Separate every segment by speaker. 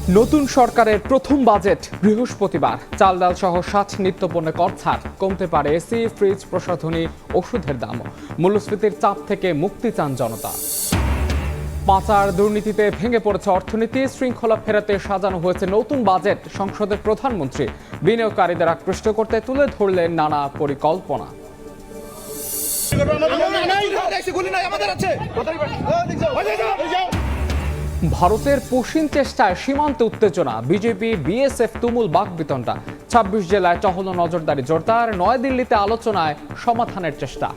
Speaker 1: নতুন সরকারের প্রথম বাজেট বৃহস্পতিবার। চাল ডাল সহ ৬০ নিত্যপণ্যে কর ছাড়, কমতে পারে এসি, ফ্রিজ, প্রসাধনী, ওষুধের দামও। মূল্যস্ফীতির চাপ থেকে মুক্তি চান জনতা। পাচার দুর্নীতিতে ভেঙে পড়েছে অর্থনীতি, শৃঙ্খলা ফেরাতে সাজানো হয়েছে নতুন বাজেট। সংসদের প্রধানমন্ত্রী বিনিয়োগকারীদের আকৃষ্ট করতে তুলে ধরলেন নানা পরিকল্পনা। ভারতের পশ্চিম চেষ্টায় সীমান্ত উত্তেজনা, বিজেপি বিএসএফ তুমুল বাকবিতণ্ডা। ২৬ জেলায় টহল ও নজরদারি জোরদার, নয়াদিল্লিতে আলোচনায় সমাধানের চেষ্টা।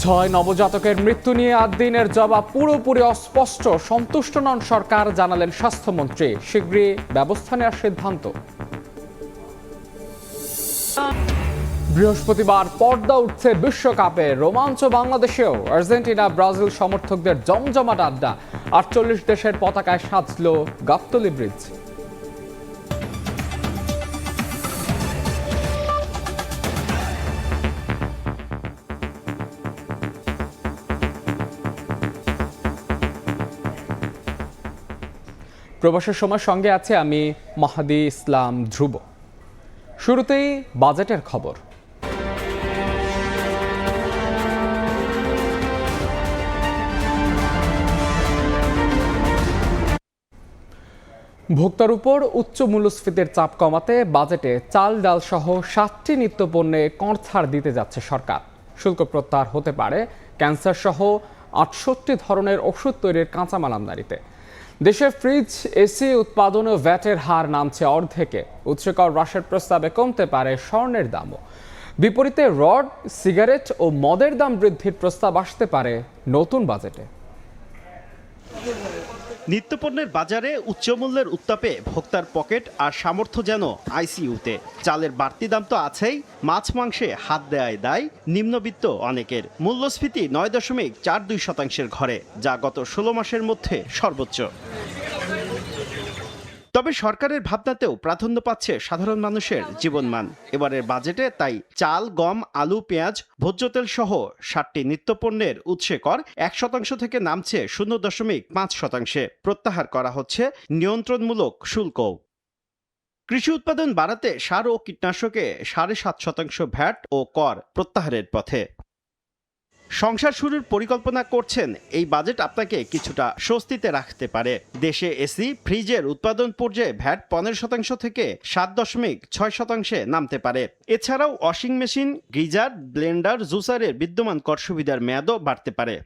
Speaker 1: ৬ নবজাতকের মৃত্যু নিয়ে ৮ দিনের জবাব পুরোপুরি অস্পষ্ট, সন্তুষ্ট নন সরকার, জানালেন স্বাস্থ্যমন্ত্রী। শীঘ্রই ব্যবস্থা নেওয়ার সিদ্ধান্ত। বৃহস্পতিবার পর্দা উঠছে বিশ্বকাপে, রোমাঞ্চ বাংলাদেশেও। আর্জেন্টিনা ব্রাজিল সমর্থকদের জমজমাট আড্ডা, ৪৮ দেশের পতাকায় সাজল গাবতলী ব্রিজ। প্রবাসের সময় সঙ্গে আছে আমি মাহাদি ইসলাম ধ্রুব। শুরুতেই বাজেটের খবর। ভোক্তার উপর উচ্চ মূল্যস্ফীতির চাপ কমাতে বাজেটে চাল ডাল সহ ৭টি নিত্যপণ্যে কর ছাড় দিতে যাচ্ছে সরকার। শুল্ক প্রত্যাহার হতে পারে ক্যান্সার সহ ৬৮ ধরনের ওষুধ তৈরির কাঁচামাল আমদানিতে। দেশে ফ্রিজ, এসি উৎপাদনে ভ্যাটের হার নামছে অর্ধেকে। উৎসে কর হ্রাসের প্রস্তাবে কমতে পারে স্বর্ণের দামও। বিপরীতে রড, সিগারেট ও মদের দাম বৃদ্ধির প্রস্তাব আসতে পারে নতুন বাজেটে।
Speaker 2: নিত্যপণ্যের বাজারে উচ্চমূল্যের উত্তাপে ভোক্তার পকেট আর সামর্থ্য যেন আইসিইউতে। চালের বাড়তি দাম তো আছেই, মাছ মাংসে হাত দেয়ায় দায় নিম্নবিত্ত অনেকের। মূল্যস্ফীতি ৯.৪২% ঘরে, যা গত ১৬ মাসের মধ্যে সর্বোচ্চ। তবে সরকারের ভাবনাতেও প্রাধান্য পাচ্ছে সাধারণ মানুষের জীবনমান। এবারের বাজেটে তাই চাল, গম, আলু, পেঁয়াজ, ভোজ্য তেল সহ ৬০টি নিত্যপণ্যের উৎসে কর ১% থেকে নামছে ০.৫%। প্রত্যাহার করা হচ্ছে নিয়ন্ত্রণমূলক শুল্কও। কৃষি উৎপাদন বাড়াতে সার ও কীটনাশকে ৭.৫% ভ্যাট ও কর প্রত্যাহারের পথে। সংসার শুরুর পরিকল্পনা করছেন, এই বাজেট আপনাকে কিছুটা স্বস্তিতে রাখতে পারে। দেশে এসি, ফ্রিজের উৎপাদন পর্যায়ে ভ্যাট ১৫% থেকে ৭.৬% নামতে পারে। এছাড়াও ওয়াশিং মেশিন, গিজার, ব্লেন্ডার, জুসারের বিদ্যমান কর সুবিধার মেয়াদও বাড়তে পারে।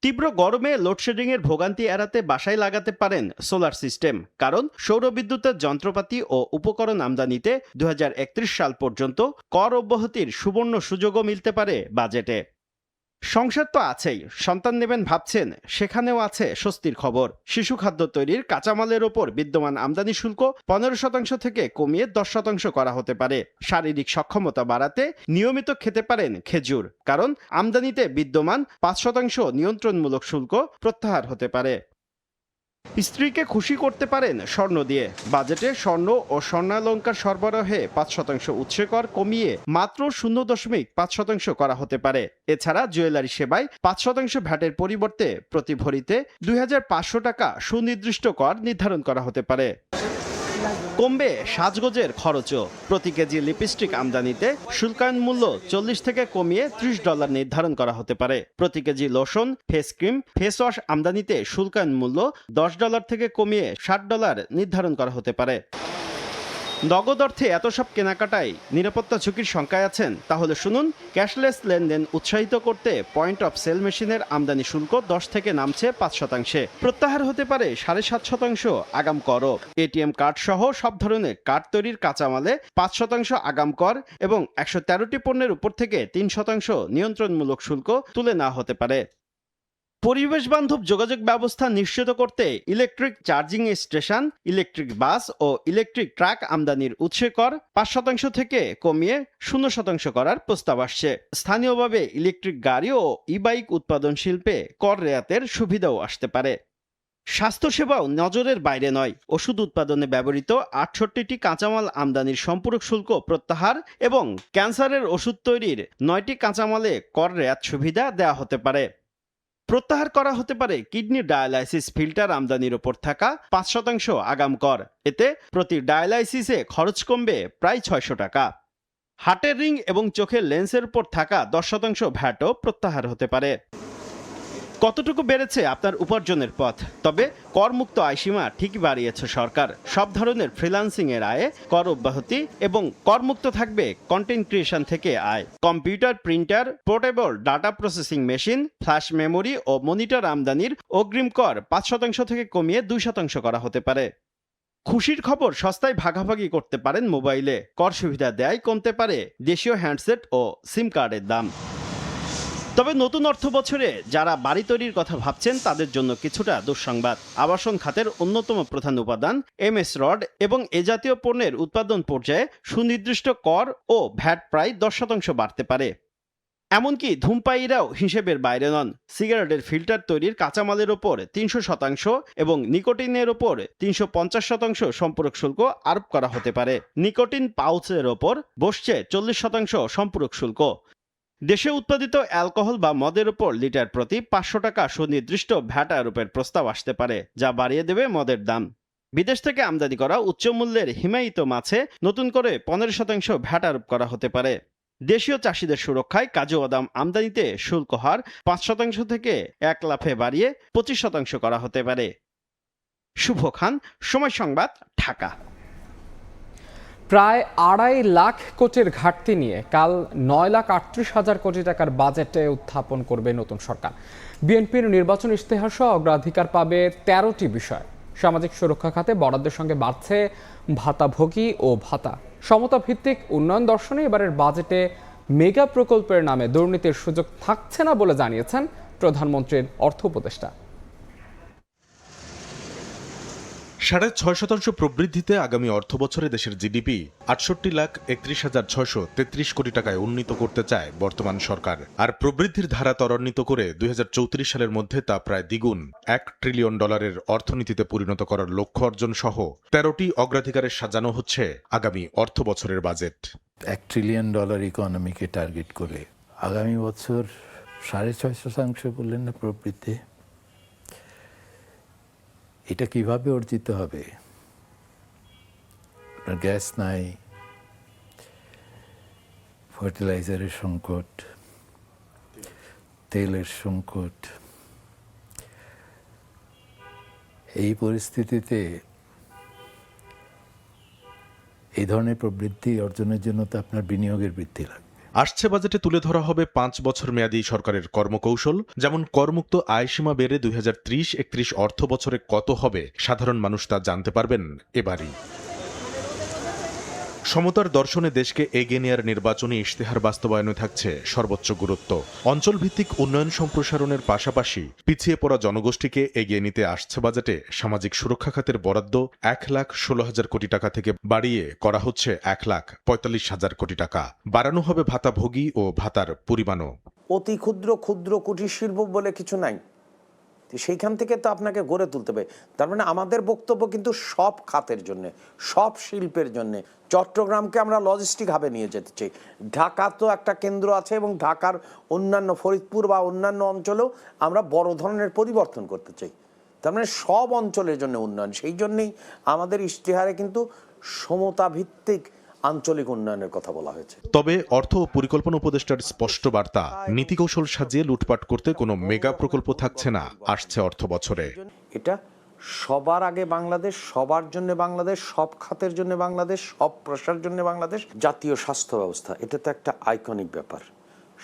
Speaker 2: তীব্র গরমে লোডশেডিংয়ের ভোগান্তি এড়াতে বাসায় লাগাতে পারেন সোলার সিস্টেম, কারণ সৌরবিদ্যুতের যন্ত্রপাতি ও উপকরণ আমদানিতে ২০৩১ সাল পর্যন্ত কর অব্যাহতির সুবর্ণ সুযোগও মিলতে পারে বাজেটে। সংসার তো আছেই, সন্তান নেবেন ভাবছেন, সেখানেও আছে স্বস্তির খবর। শিশু খাদ্য তৈরির কাঁচামালের ওপর বিদ্যমান আমদানি শুল্ক ১৫% থেকে কমিয়ে ১০% করা হতে পারে। শারীরিক সক্ষমতা বাড়াতে নিয়মিত খেতে পারেন খেজুর, কারণ আমদানিতে বিদ্যমান ৫% নিয়ন্ত্রণমূলক শুল্ক প্রত্যাহার হতে পারে। স্ত্রীকে খুশি করতে পারেন স্বর্ণ দিয়ে। বাজেটে স্বর্ণ ও স্বর্ণালংকার সরবরাহে ৫% উৎসে কর কমিয়ে মাত্র ০.৫% করা হতে পারে। এছাড়া জুয়েলারি সেবায় ৫% ভ্যাটের পরিবর্তে প্রতি ভরিতে ২৫০০ টাকা সুনির্দিষ্ট কর নির্ধারণ করা হতে পারে। কমবে সাজগোজের খরচও। প্রতি কেজি লিপস্টিক আমদানিতে শুল্কায়ন মূল্য ৪০ থেকে কমিয়ে $৩০ নির্ধারণ করা হতে পারে। প্রতি KG lotion, face cream, face wash আমদানিতে শুল্কায়ন মূল্য $১০ থেকে কমিয়ে $৬০ নির্ধারণ করা হতে পারে। নগদ অর্থে এত সব কেনাকাটায় নিরাপত্তা ঝুঁকির শঙ্কায় আছেন? তাহলে শুনুন, ক্যাশলেস লেনদেন উৎসাহিত করতে পয়েন্ট অফ সেল মেশিনের আমদানি শুল্ক ১০ থেকে নামছে ৫%। প্রত্যাহার হতে পারে ৭.৫% আগাম করও। এটিএম কার্ড সহ সব ধরনের কার্ড তৈরির কাঁচামালে ৫% আগাম কর এবং ১১৩টি পণ্যের উপর থেকে ৩% নিয়ন্ত্রণমূলক শুল্ক তুলে নেওয়া হতে পারে। পরিবেশ বান্ধব যোগাযোগ ব্যবস্থা নিশ্চিত করতে electric charging station, electric bus ও ইলেকট্রিক ট্রাক আমদানির উৎসে কর ৫% থেকে কমিয়ে ০% করার প্রস্তাব আসছে। স্থানীয়ভাবে ইলেকট্রিক গাড়ি ও ই-বাইক উৎপাদন শিল্পে কর রেয়াতের সুবিধাও আসতে পারে। স্বাস্থ্যসেবাও নজরের বাইরে নয়। ওষুধ উৎপাদনে ব্যবহৃত ৬৮টি কাঁচামাল আমদানির সম্পূরক শুল্ক প্রত্যাহার এবং ক্যান্সারের ওষুধ তৈরির ৯টি কাঁচামালে কর রেয়াত সুবিধা দেওয়া হতে পারে। প্রত্যাহার করা হতে পারে কিডনি ডায়ালাইসিস ফিল্টার আমদানির ওপর থাকা 5% আগাম কর। এতে প্রতি ডায়ালাইসিসে খরচ কমবে প্রায় 600 টাকা। হার্টের রিং এবং চোখের লেন্সের উপর থাকা 10% ভ্যাটও প্রত্যাহার হতে পারে। কতটুকু বেড়েছে আপনার উপার্জনের পথ? তবে করমুক্ত আয়সীমা ঠিকই বাড়িয়েছে সরকার। সব ধরনের ফ্রিল্যান্সিং এর আয়ে কর অব্যাহতি এবং করমুক্ত থাকবে কন্টেন্ট ক্রিয়েশন থেকে আয়। Computer, printer, portable data processing machine, flash memory ও মনিটর আমদানির অগ্রিম কর 5% থেকে কমিয়ে 2% করা হতে পারে। খুশির খবর, সস্তায় ভাগাভাগি করতে পারেন মোবাইলে। কর সুবিধা দেয় কমতে পারে দেশীয় হ্যান্ডসেট ও সিম কার্ডের দাম। তবে নতুন অর্থ বছরে যারা বাড়ি তৈরির কথা ভাবছেন তাদের জন্য কিছুটা দুঃসংবাদ। আবাসন খাতের অন্যতম প্রধান উপাদান এমএস রড এবং এ জাতীয় পণ্যের উৎপাদন পর্যায়ে সুনির্দিষ্ট কর ও ভ্যাট প্রায় 10% বাড়তে পারে। এমনকি ধূমপায়ীরাও হিসেবের বাইরে নন। সিগারেটের ফিল্টার তৈরির কাঁচামালের ওপর 300% এবং নিকোটিনের ওপর 350% সম্পূরক শুল্ক আরোপ করা হতে পারে। নিকোটিন পাউচের ওপর বসছে 40% সম্পূরক শুল্ক। দেশে উৎপাদিত অ্যালকোহল বা মদের উপর লিটার প্রতি 500 টাকা সুনির্দিষ্ট ভ্যাট আরোপের প্রস্তাব আসতে পারে, যা বাড়িয়ে দেবে মদের দাম। বিদেশ থেকে আমদানি করা উচ্চ মূল্যের হিমায়িত মাছে নতুন করে 15% ভ্যাট আরোপ করা হতে পারে। দেশীয় চাষিদের সুরক্ষায় কাজু বাদাম আমদানিতে শুল্ক হার 5% থেকে 1 লাফে বাড়িয়ে 25% করা হতে পারে। শুভ খান, সময় সংবাদ, ঢাকা।
Speaker 1: প্রায় 2.5 লাখ কোটির ঘাটতি নিয়ে কাল 9,38,000 কোটি টাকার বাজেটে উত্থাপন করবে নতুন সরকার। বিএনপির নির্বাচন ইশতেহার সহ অগ্রাধিকার পাবে 13টি বিষয়। সামাজিক সুরক্ষা খাতে বরাদ্দের সঙ্গে বাড়ছে ভাতাভোগী ও ভাতা। সমতা ভিত্তিক উন্নয়ন দর্শনে এবারের বাজেটে মেগা প্রকল্পের নামে দুর্নীতির সুযোগ থাকছে না বলে জানিয়েছেন প্রধানমন্ত্রীর অর্থ উপদেষ্টা।
Speaker 3: 6.5% প্রবৃদ্ধিতে আগামী অর্থ বছরে দেশের জিডিপি 68,31,633 কোটি টাকায় উন্নীত করতে চায় বর্তমান সরকার। আর প্রবৃদ্ধির ধারা ত্বরান্বিত করে 2034 সালের মধ্যে তা প্রায় দ্বিগুণ $1 ট্রিলিয়ন অর্থনীতিতে পরিণত করার লক্ষ্য অর্জন সহ 13টি অগ্রাধিকারে সাজানো হচ্ছে আগামী অর্থ বছরের বাজেট।
Speaker 4: $1 ট্রিলিয়ন ইকোনমিকে টার্গেট করে আগামী বছর 6.5% বললেন না প্রবৃদ্ধি। এটা কিভাবে অর্জিত হবে? গ্যাস নাই, ফার্টিলাইজারের সংকট, তেলের সংকট। এই পরিস্থিতিতে এই ধরনের প্রবৃদ্ধি অর্জনের জন্য তো আপনার বিনিয়োগের বৃদ্ধি লাগবে।
Speaker 3: আসছে বাজেটে তুলে ধরা হবে 5 বছর মেয়াদী সরকারের কর্মকৌশল। যেমন করমুক্ত আয়সীমা বেড়ে 2030-31 অর্থ বছরে কত হবে সাধারণ মানুষ তা জানতে পারবেন এবারই। সমতার দর্শনে দেশকে এগিয়ে নেওয়ার নির্বাচনী ইশতেহার বাস্তবায়নে থাকছে সর্বোচ্চ গুরুত্ব। অঞ্চলভিত্তিক উন্নয়ন সম্প্রসারণের পাশাপাশি পিছিয়ে পড়া জনগোষ্ঠীকে এগিয়ে নিতে আসছে বাজেটে সামাজিক সুরক্ষা খাতের বরাদ্দ 1,16,000 কোটি টাকা থেকে বাড়িয়ে করা হচ্ছে 1,45,000 কোটি টাকা। বাড়ানো হবে ভাতাভোগী ও ভাতার পরিমাণও।
Speaker 5: অতি ক্ষুদ্র ক্ষুদ্র কুটির শিল্প বলে কিছু নাই, সেইখান থেকে তো আপনাকে গড়ে তুলতে হবে। তার মানে আমাদের বক্তব্য কিন্তু সব খাতের জন্য, সব শিল্পের জন্য। চট্টগ্রামকে আমরা লজিস্টিক হাবে নিয়ে যেতে চাই। ঢাকা তো একটা কেন্দ্র আছে এবং ঢাকার অন্যান্য ফরিদপুর বা অন্যান্য অঞ্চলেও আমরা বড় ধরনের পরিবর্তন করতে চাই। তার মানে সব অঞ্চলের জন্য উন্নয়ন। সেই জন্যই আমাদের ইশতেহারে কিন্তু সমতা ভিত্তিক আঞ্চলিক উন্নয়নের কথা বলা হয়েছে।
Speaker 3: তবে অর্থ ও পরিকল্পনা উপদেষ্টার স্পষ্ট বার্তা, নীতিকৌশল সাজিয়ে লুটপাট করতে কোনো মেগা প্রকল্প থাকছে না আসছে অর্থ বছরে।
Speaker 5: এটা সবার আগে বাংলাদেশ, সবার জন্য বাংলাদেশ, সব খাতের জন্য বাংলাদেশ, সব প্রসার জন্য বাংলাদেশ। জাতীয় স্বাস্থ্য ব্যবস্থা, এটা তো একটা আইকনিক ব্যাপার।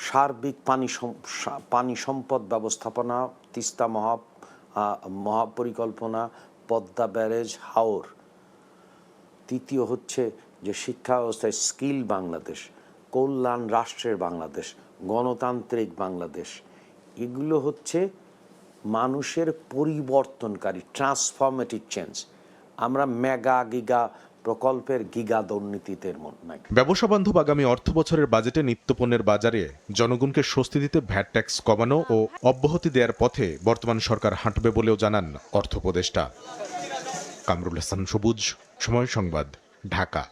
Speaker 5: সার্বিক পানি সম্পদ ব্যবস্থাপনা, তিস্তা মহাপরিকল্পনা, পদ্মা ব্যারেজ, হাওর। তৃতীয় হচ্ছে যে শিক্ষা ব্যবস্থায় স্কিল বাংলাদেশ, কল্যাণ রাষ্ট্রের বাংলাদেশ, গণতান্ত্রিক বাংলাদেশ। এগুলো হচ্ছে মানুষের পরিবর্তনকারী, ট্রান্সফরমেটিভ চেঞ্জ। আমরা মেগা গিগা প্রকল্পের গিগা দুর্নীতিতে নাই।
Speaker 3: ব্যবসা বান্ধব আগামী অর্থ বছরের বাজেটে নিত্যপণ্যের বাজারে জনগণকে স্বস্তি দিতে ভ্যাট ট্যাক্স কমানো ও অব্যাহতি দেওয়ার পথে বর্তমান সরকার হাঁটবে বলেও জানান অর্থ উপদেষ্টা। কামরুল হাসান সবুজ, সময় সংবাদ, ঢাকা।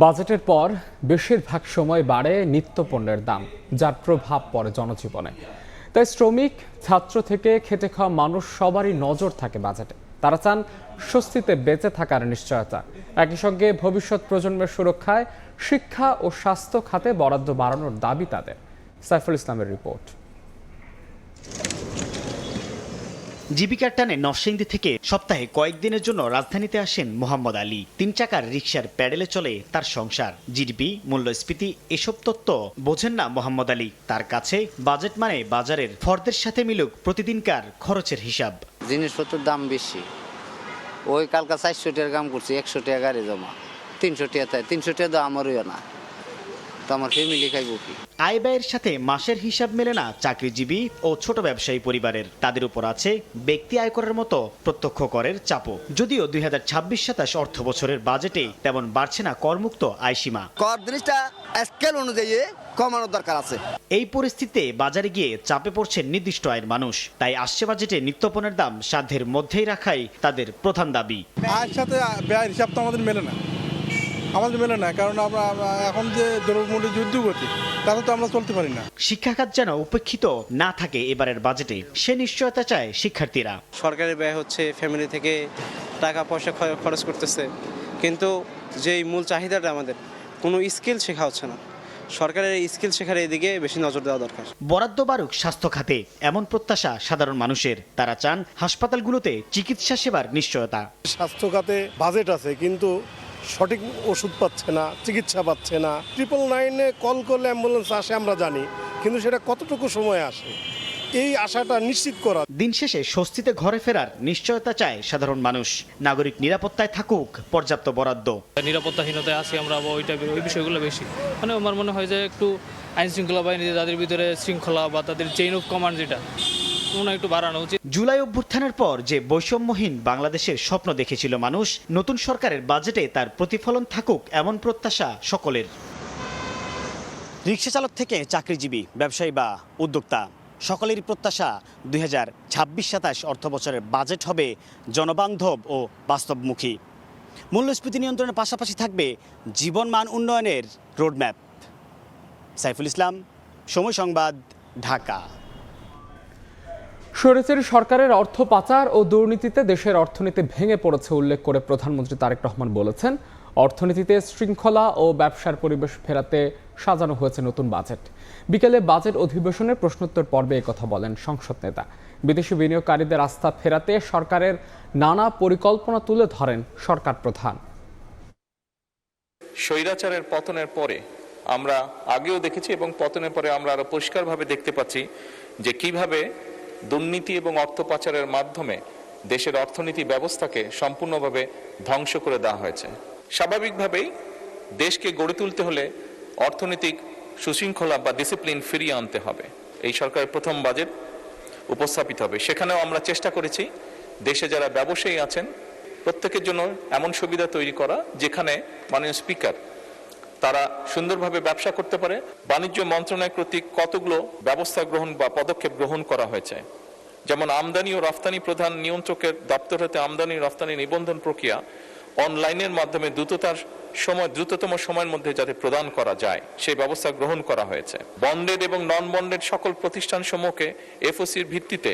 Speaker 1: বাজেটের পর বেশিরভাগ সময় বাড়ে নিত্যপণ্যের দাম, যার প্রভাব পড়ে জনজীবনে। তাই শ্রমিক, ছাত্র থেকে খেটে খাওয়া মানুষ সবারই নজর থাকে বাজেটে। তারা চান স্বস্তিতে বেঁচে থাকার নিশ্চয়তা। একই সঙ্গে ভবিষ্যৎ প্রজন্মের সুরক্ষায় শিক্ষা ও স্বাস্থ্য খাতে বরাদ্দ বাড়ানোর দাবি তাদের। সাইফুল ইসলামের রিপোর্ট।
Speaker 6: জীবিকার টানে নরসিংদী থেকে সপ্তাহে কয়েকদিনের জন্য রাজধানীতে আসেন মোহাম্মদ আলী। 3 চাকার রিকশার প্যাডেলে চলে তার সংসার। জিডিপি, মূল্যস্ফীতি এসব তত্ত্ব বোঝেন না মোহাম্মদ আলী। তার কাছে বাজেট মানে বাজারের ফর্দের সাথে মিলুক প্রতিদিনকার খরচের হিসাব।
Speaker 7: জিনিসপত্রের দাম বেশি। ওই কালকা 400 টাকার কাম করছি, 100 টাকা গাড়ি জমা, 300 টাকা তাই 300 টাকা তো আমারও না, তো আমার ফ্যামিলি খাইব কি?
Speaker 6: আয় ব্যয়ের সাথে মাসের হিসাব মেলে না চাকরিজীবী ও ছোট ব্যবসায়ী পরিবারের। তাদের উপর আছে ব্যক্তি আয়করের মতো প্রত্যক্ষ করের চাপও। যদিও 2026-27 অর্থ বছরের বাজেটে তেমন বাড়ছে না করমুক্ত আয়সীমা।
Speaker 8: কর জিনিসটা স্কেল অনুযায়ী কমানোর দরকার আছে।
Speaker 6: এই পরিস্থিতিতে বাজারে গিয়ে চাপে পড়ছেন নির্দিষ্ট আয়ের মানুষ। তাই আসছে বাজেটে নিত্যপণ্যের দাম সাধ্যের মধ্যেই রাখাই তাদের প্রধান দাবি।
Speaker 9: আয়ের সাথে ব্যয়ের হিসাব তো আমাদের মেলে না, কারণ আমরা এখন যে দ্রব্যমূল্যের যুদ্ধগতি তাতে তো আমরা চলতে পারি না।
Speaker 6: শিক্ষাখাত যেন উপেক্ষিত না থাকে এবারের বাজেটে, সে নিশ্চয়তা চায় শিক্ষার্থীরা।
Speaker 10: সরকারের ব্যয় হচ্ছে, ফ্যামিলি থেকে টাকা পয়সা খরচ করতেছে, কিন্তু যেই মূল চাহিদাটা আমাদের কোনো স্কিল শেখা হচ্ছে না। সরকারের এই স্কিল শেখার এদিকে বেশি নজর দেওয়া দরকার।
Speaker 6: বরাদ্দ বাড়ুক স্বাস্থ্য খাতে, এমন প্রত্যাশা সাধারণ মানুষের। তারা চান হাসপাতালগুলোতে চিকিৎসা সেবার নিশ্চয়তা।
Speaker 9: স্বাস্থ্য খাতে বাজেট আছে কিন্তু সঠিক ওষুধ পাচ্ছে না, চিকিৎসা পাচ্ছে না। 999-এ কল করলে অ্যাম্বুলেন্স আসে আমরা জানি, কিন্তু সেটা কতটুকু সময় আসে, এই আশাটা নিশ্চিত করা।
Speaker 6: দিন শেষে স্বস্তিতে ঘরে ফেরার নিশ্চয়তা চায় সাধারণ মানুষ। নাগরিক নিরাপত্তায় থাকুক পর্যাপ্ত বরাদ্দ।
Speaker 11: নিরাপত্তাহীনতায় আছি আমরা, ওই বিষয়গুলো বেশি। মানে আমার মনে হয় যে একটু আইন শৃঙ্খলা বাহিনী, তাদের ভিতরে শৃঙ্খলা বা তাদের চেইন অফ কমান্ড যেটা একটু বাড়ানো উচিত।
Speaker 6: জুলাই অভ্যুত্থানের পর যে বৈষম্যহীন বাংলাদেশের স্বপ্ন দেখেছিল মানুষ, নতুন সরকারের বাজেটে তার প্রতিফলন থাকুক এমন প্রত্যাশা সকলের। রিকশা চালক থেকে চাকরিজীবী, ব্যবসায়ী বা উদ্যোক্তা, সকলেরই প্রত্যাশা 2026-27 অর্থ বছরের বাজেট হবে জনবান্ধব ও বাস্তবমুখী। মূল্যস্ফীতি নিয়ন্ত্রণের পাশাপাশি থাকবে জীবনমান উন্নয়নের রোডম্যাপ। সাইফুল ইসলাম, সময় সংবাদ, ঢাকা।
Speaker 1: স্বৈরাচারী সরকারের অর্থ পাচার ও দুর্নীতিতে দেশের অর্থনীতি ভেঙে পড়েছে উল্লেখ করে প্রধানমন্ত্রী তারেক রহমান বলেছেন, অর্থনীতিতে শৃঙ্খলা ও ব্যবসার পরিবেশ ফেরাতে সাজানো হয়েছে নতুন বাজেট। বিকেলে বাজেট অধিবেশনের প্রশ্নোত্তর পর্বে একথা বলেন সংসদ নেতা। বিদেশি বিনিয়োগকারীদের আস্থা ফেরাতে সরকারের নানা পরিকল্পনা তুলে ধরেন সরকার প্রধান।
Speaker 12: স্বৈরাচারের পতনের পরে আমরা আগেও দেখেছি এবং পতনের পরে আমরা আরো পরিষ্কারভাবে দেখতে পাচ্ছি যে কিভাবে দুর্নীতি এবং অর্থ পাচারের মাধ্যমে দেশের অর্থনীতি ব্যবস্থাকে সম্পূর্ণভাবে ধ্বংস করে দেওয়া হয়েছে। স্বাভাবিকভাবেই দেশকে গড়ে তুলতে হলে অর্থনৈতিক সুশৃঙ্খলা বা ডিসিপ্লিন ফিরিয়ে আনতে হবে। এই সরকারের প্রথম বাজেট উপস্থাপিত হবে। সেখানেও আমরা চেষ্টা করেছি দেশে যারা ব্যবসায়ী আছেন প্রত্যেকের জন্য এমন সুবিধা তৈরি করা যেখানে মাননীয় স্পিকার তারা সুন্দরভাবে ব্যবসা করতে পারে। বাণিজ্য মন্ত্রণালয় কর্তৃক কতগুলো ব্যবস্থা গ্রহণ বা পদক্ষেপ গ্রহণ করা হয়েছে, যেমন আমদানি ও রফতানি প্রধান নিয়ন্ত্রকের দপ্তর হতে আমদানি রফতানি নিবন্ধন প্রক্রিয়া অনলাইনের মাধ্যমে দ্রুততম সময়ের মধ্যে যাতে প্রদান করা যায় সেই ব্যবস্থা গ্রহণ করা হয়েছে। বন্ডেড এবং নন বন্ডেড সকল প্রতিষ্ঠান সমূহকে এফওসির ভিত্তিতে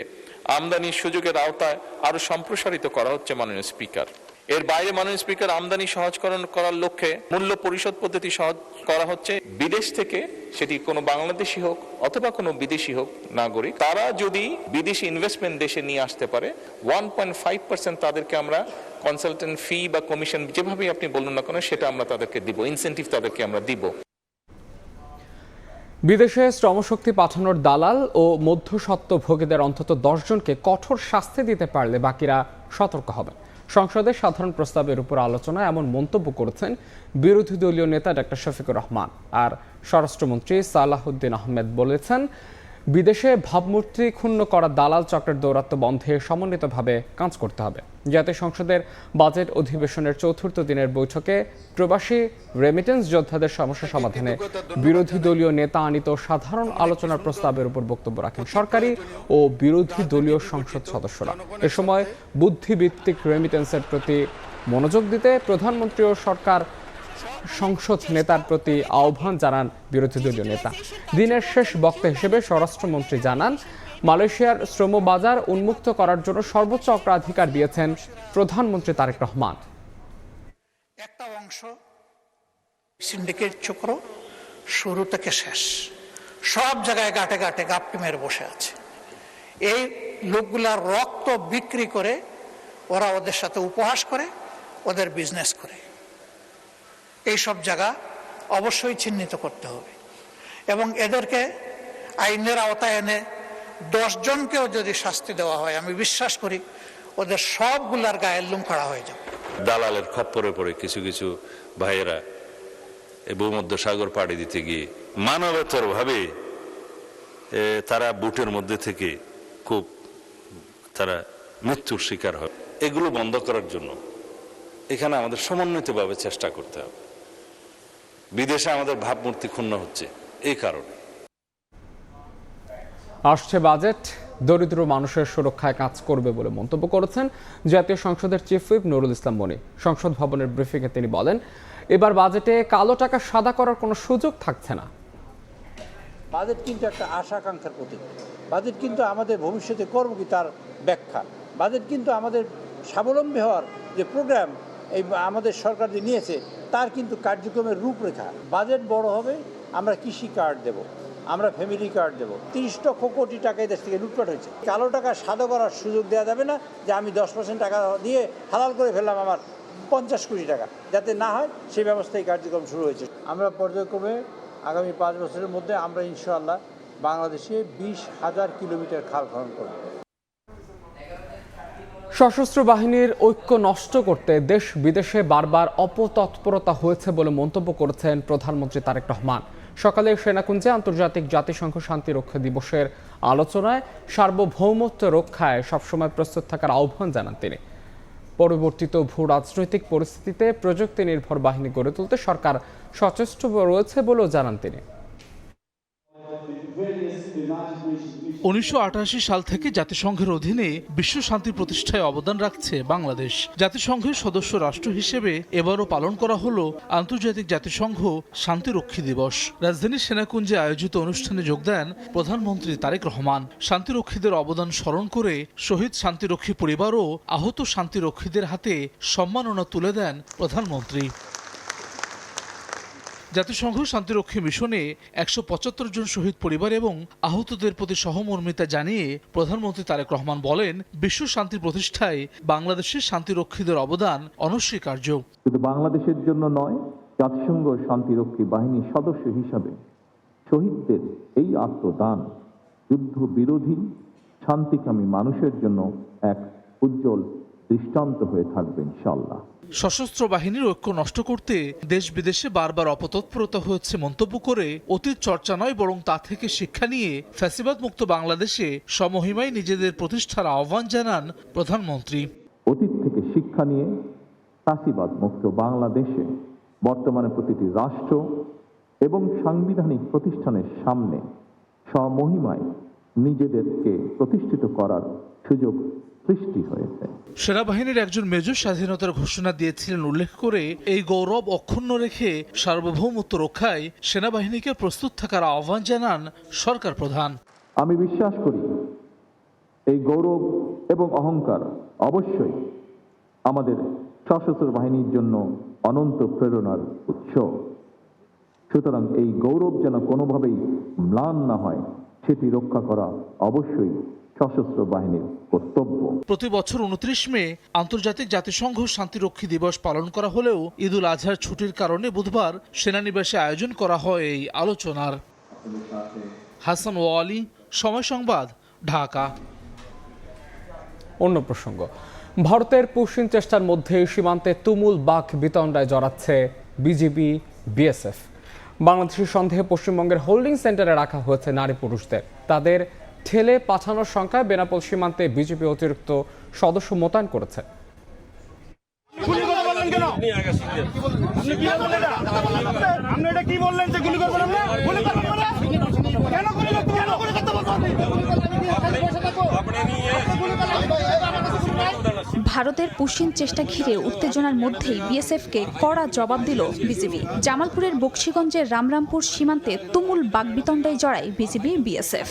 Speaker 12: আমদানির সুযোগের আওতায় আরো সম্প্রসারিত করা হচ্ছে মাননীয় স্পিকার। এর বাইরে মাননীয় স্পিকার আমদানি সহজকরণ করার লক্ষ্যে মূল্য পরিশোধ পদ্ধতি সহজ করা হচ্ছে। বিদেশ থেকে সেটি কোনো বাংলাদেশি হোক অথবা কোনো বিদেশি হোক নাগরিক, তারা যদি বিদেশি ইনভেস্টমেন্ট দেশে নিয়ে আসতে পারে 1.5% তাদেরকে আমরা কনসালটেন্ট ফি বা কমিশন যেভাবেই আপনি বলুন না কেন সেটা আমরা তাদেরকে দিব, ইনসেন্টিভ তাদেরকে আমরা দিব।
Speaker 1: বিদেশে শ্রমশক্তি পাঠানোর দালাল ও মধ্যস্বত্বভোগীদের অন্তত 10 জনকে কঠোর শাস্তি দিতে পারলে বাকিরা সতর্ক হবেন। সংসদে সাধারণ প্রস্তাবের উপর আলোচনায় এমন মন্তব্য করেছেন বিরোধী দলীয় নেতা ডক্টর শফিকুর রহমান। আর স্বরাষ্ট্রমন্ত্রী সালাহউদ্দিন আহমেদ বলেছেন, বিদেশে ভাবমূর্তি ক্ষুণ্ণ করা দালাল চক্রের দৌরাত্ম্য বন্ধে সমন্বিতভাবে কাজ করতে হবে। জাতীয় সংসদের বাজেট অধিবেশনের চতুর্থ দিনের বৈঠকে প্রবাসী রেমিটেন্স যোদ্ধাদের সমস্যা সমাধানে বিরোধী দলীয় নেতা আনিত সাধারণ আলোচনার প্রস্তাবের উপর বক্তব্য রাখেন সরকারি ও বিরোধী দলীয় সংসদ সদস্যরা। এ সময় বুদ্ধিভিত্তিক রেমিটেন্সের প্রতি মনোযোগ দিতে প্রধানমন্ত্রী ও সরকার সংসদ নেতার প্রতি আহ্বান জানান বিরোধী দলীয় নেতা। দিনের শেষ বক্তা হিসেবে স্বরাষ্ট্রমন্ত্রী জানান, মালয়েশিয়ার শ্রম বাজার উন্মুক্ত করার জন্য সর্বোচ্চ অগ্রাধিকার দিয়েছেন প্রধানমন্ত্রী তারেক রহমান।
Speaker 13: একটা অংশ সিন্ডিকেট চক্র শুরু থেকে শেষ সব জায়গায় গাটে গাটে গাপটি মেরে বসে আছে। এই লোকগুলার রক্ত বিক্রি করে ওরা ওদের সাথে উপহাস করে, ওদের বিজনেস করে। এই সব জায়গা অবশ্যই চিহ্নিত করতে হবে এবং এদেরকে আইনের আওতায় এনে 10 জনকেও যদি শাস্তি দেওয়া হয়, আমি বিশ্বাস করি ওদের সবগুলার গায়ের লোম খাড়া হয়ে যাবে।
Speaker 14: দালালের খপ্পরে পড়ে কিছু কিছু ভাইয়েরা এই ভূমধ্য সাগর পাড়ি দিতে গিয়ে মানবেতর ভাবে তারা বুটের মধ্যে থেকে খুব তারা মৃত্যুর শিকার হয়। এগুলো বন্ধ করার জন্য এখানে আমাদের সমন্বিতভাবে চেষ্টা করতে হবে। বিদেশে আমাদের ভাবমূর্তি ক্ষুণ্ণ হচ্ছে এই কারণে।
Speaker 1: আসছে বাজেট দরিদ্র মানুষের সুরক্ষায় কাজ করবে বলে মন্তব্য করেছেন জাতীয় সংসদের চিফ হুইপ নুরুল ইসলাম মনি। সংসদ ভবনের ব্রিফিংয়ে তিনি বলেন, এবার বাজেটে কালো টাকা সাদা করার কোনো সুযোগ থাকছে না।
Speaker 15: বাজেট কিন্তু একটা আশা আকাঙ্ক্ষার প্রতীক। বাজেট কিন্তু আমাদের ভবিষ্যতে করব কি তার ব্যাখ্যা। বাজেট কিন্তু আমাদের স্বাবলম্বী হওয়ার যে প্রোগ্রাম এই আমাদের সরকার যে নিয়েছে তার কিন্তু কার্যক্রমের রূপরেখা। বাজেট বড় হবে, আমরা কৃষি কার্ড দেব, আমরা ফ্যামিলি কার্ড দেব। 30 লক্ষ কোটি টাকা এই দেশ থেকে লুটপাট হয়েছে। কালো টাকা সাদা করার সুযোগ দেওয়া যাবে না যে আমি 10% টাকা দিয়ে হালাল করে ফেললাম আমার 50 কোটি টাকা, যাতে না হয় সেই ব্যবস্থায় কার্যক্রম শুরু হয়েছে। আমরা পর্যায়ক্রমে আগামী 5 বছরের মধ্যে আমরা ইনশাআল্লাহ বাংলাদেশে 20,000 কিলোমিটার খাল খনন করব।
Speaker 1: সশস্ত্র বাহিনীর ঐক্য নষ্ট করতে দেশ বিদেশে বারবার অপতৎপরতা হয়েছে বলে মন্তব্য করেছেন প্রধানমন্ত্রী তারেক রহমান। সকালে সেনাকুঞ্জে আন্তর্জাতিক জাতিসংঘ শান্তিরক্ষা দিবসের আলোচনায় সার্বভৌমত্ব রক্ষায় সবসময় প্রস্তুত থাকার আহ্বান জানান তিনি। পরিবর্তিত ভূ রাজনৈতিক পরিস্থিতিতে প্রযুক্তি নির্ভর বাহিনী গড়ে তুলতে সরকার সচেষ্ট রয়েছে বলেও জানান তিনি।
Speaker 16: 1988 সাল থেকে জাতিসংঘের অধীনে বিশ্ব শান্তি প্রতিষ্ঠায় অবদান রাখছে বাংলাদেশ। জাতিসংঘের সদস্য রাষ্ট্র হিসেবে এবারও পালন করা হলো আন্তর্জাতিক জাতিসংঘ শান্তিরক্ষী দিবস। রাজধানীর সেনাকুঞ্জে আয়োজিত অনুষ্ঠানে যোগ দেন প্রধানমন্ত্রী তারেক রহমান। শান্তিরক্ষীদের অবদান স্মরণ করে শহীদ শান্তিরক্ষী পরিবার ও আহত শান্তিরক্ষীদের হাতে সম্মাননা তুলে দেন প্রধানমন্ত্রী। জাতিসংঘ শান্তিরক্ষী মিশনে 175 জন শহীদ পরিবার এবং আহতদের প্রতি সহমর্মিতা জানিয়ে প্রধানমন্ত্রী তারেক রহমান বলেন, বিশ্ব শান্তি প্রতিষ্ঠায় বাংলাদেশের শান্তিরক্ষীদের অবদান অনস্বীকার্য।
Speaker 17: শুধু বাংলাদেশের জন্য নয়, জাতিসংঘ শান্তিরক্ষী বাহিনীর সদস্য হিসাবে শহীদদের এই আত্মদান যুদ্ধ বিরোধী শান্তিকামী মানুষের জন্য এক উজ্জ্বল দৃষ্টান্ত হয়ে থাকবে ইনশাআল্লাহ।
Speaker 16: সশস্ত্র বাহিনীর ঐক্য নষ্ট করতে দেশ বিদেশে বারবার অপতৎপরতা হয়েছে মন্তব্য করে অতীত চর্চা নয় বরং তা থেকে শিক্ষা নিয়ে ফ্যাসিবাদ মুক্ত বাংলাদেশে সমহিমায় নিজেদের প্রতিষ্ঠার আহ্বান জানান প্রধানমন্ত্রী।
Speaker 17: অতীত থেকে শিক্ষা নিয়ে ফ্যাসিবাদ মুক্ত বাংলাদেশে বর্তমানে প্রতিটি রাষ্ট্র এবং সাংবিধানিক প্রতিষ্ঠানের সামনে সমহিমায় নিজেদেরকে প্রতিষ্ঠিত করার সুযোগ সৃষ্টি হয়েছে।
Speaker 16: সেনাবাহিনীর একজন মেজর স্বাধীনতার ঘোষণা দিয়েছিলেন উল্লেখ করে এই গৌরব অক্ষুণ্ণ রেখে সার্বভৌমত্ব রক্ষায় সেনাবাহিনীকে প্রস্তুত থাকার আহ্বান জানান সরকার প্রধান।
Speaker 17: আমি বিশ্বাস করি এই গৌরব এবং অহংকার অবশ্যই আমাদের সশস্ত্র বাহিনীর জন্য অনন্ত প্রেরণার উৎস। সুতরাং এই গৌরব যেন কোনোভাবেই ম্লান না হয় সেটি রক্ষা করা অবশ্যই সশস্ত্র বাহিনীর কর্তব্য।
Speaker 16: প্রতি বছর 29 মে আন্তর্জাতিক জাতিসংঘ শান্তিরক্ষী দিবস পালন করা হলেও ঈদুল আজহার ছুটির কারণে বুধবার সেনানিবাসে আয়োজন করা হয় এই আলোচনার। হাসান ওয়ালি, সময় সংবাদ, ঢাকা।
Speaker 1: অন্য প্রসঙ্গ, ভারতের পুশিন চেষ্টার মধ্যে সীমান্তে তুমুল বাক বিতণ্ডায় জড়াচ্ছে বিজিবি বিএসএফ। বাংলাদেশের সন্দেহে পশ্চিমবঙ্গের হোল্ডিং সেন্টারে রাখা হয়েছে নারী পুরুষদের। তাদের ঠেলে পাঠানোর সংখ্যায় বেনাপোল সীমান্তে বিজেপি অতিরিক্ত সদস্য মোতায়েন করেছে।
Speaker 18: ভারতের পুশিন চেষ্টা ঘিরে উত্তেজনার মধ্যেই বিএসএফকে কড়া জবাব দিল বিজিবি। জামালপুরের বক্সিগঞ্জের রামরামপুর সীমান্তে তুমুল বাকবিতণ্ডায় জড়ায় বিজিবি বিএসএফ।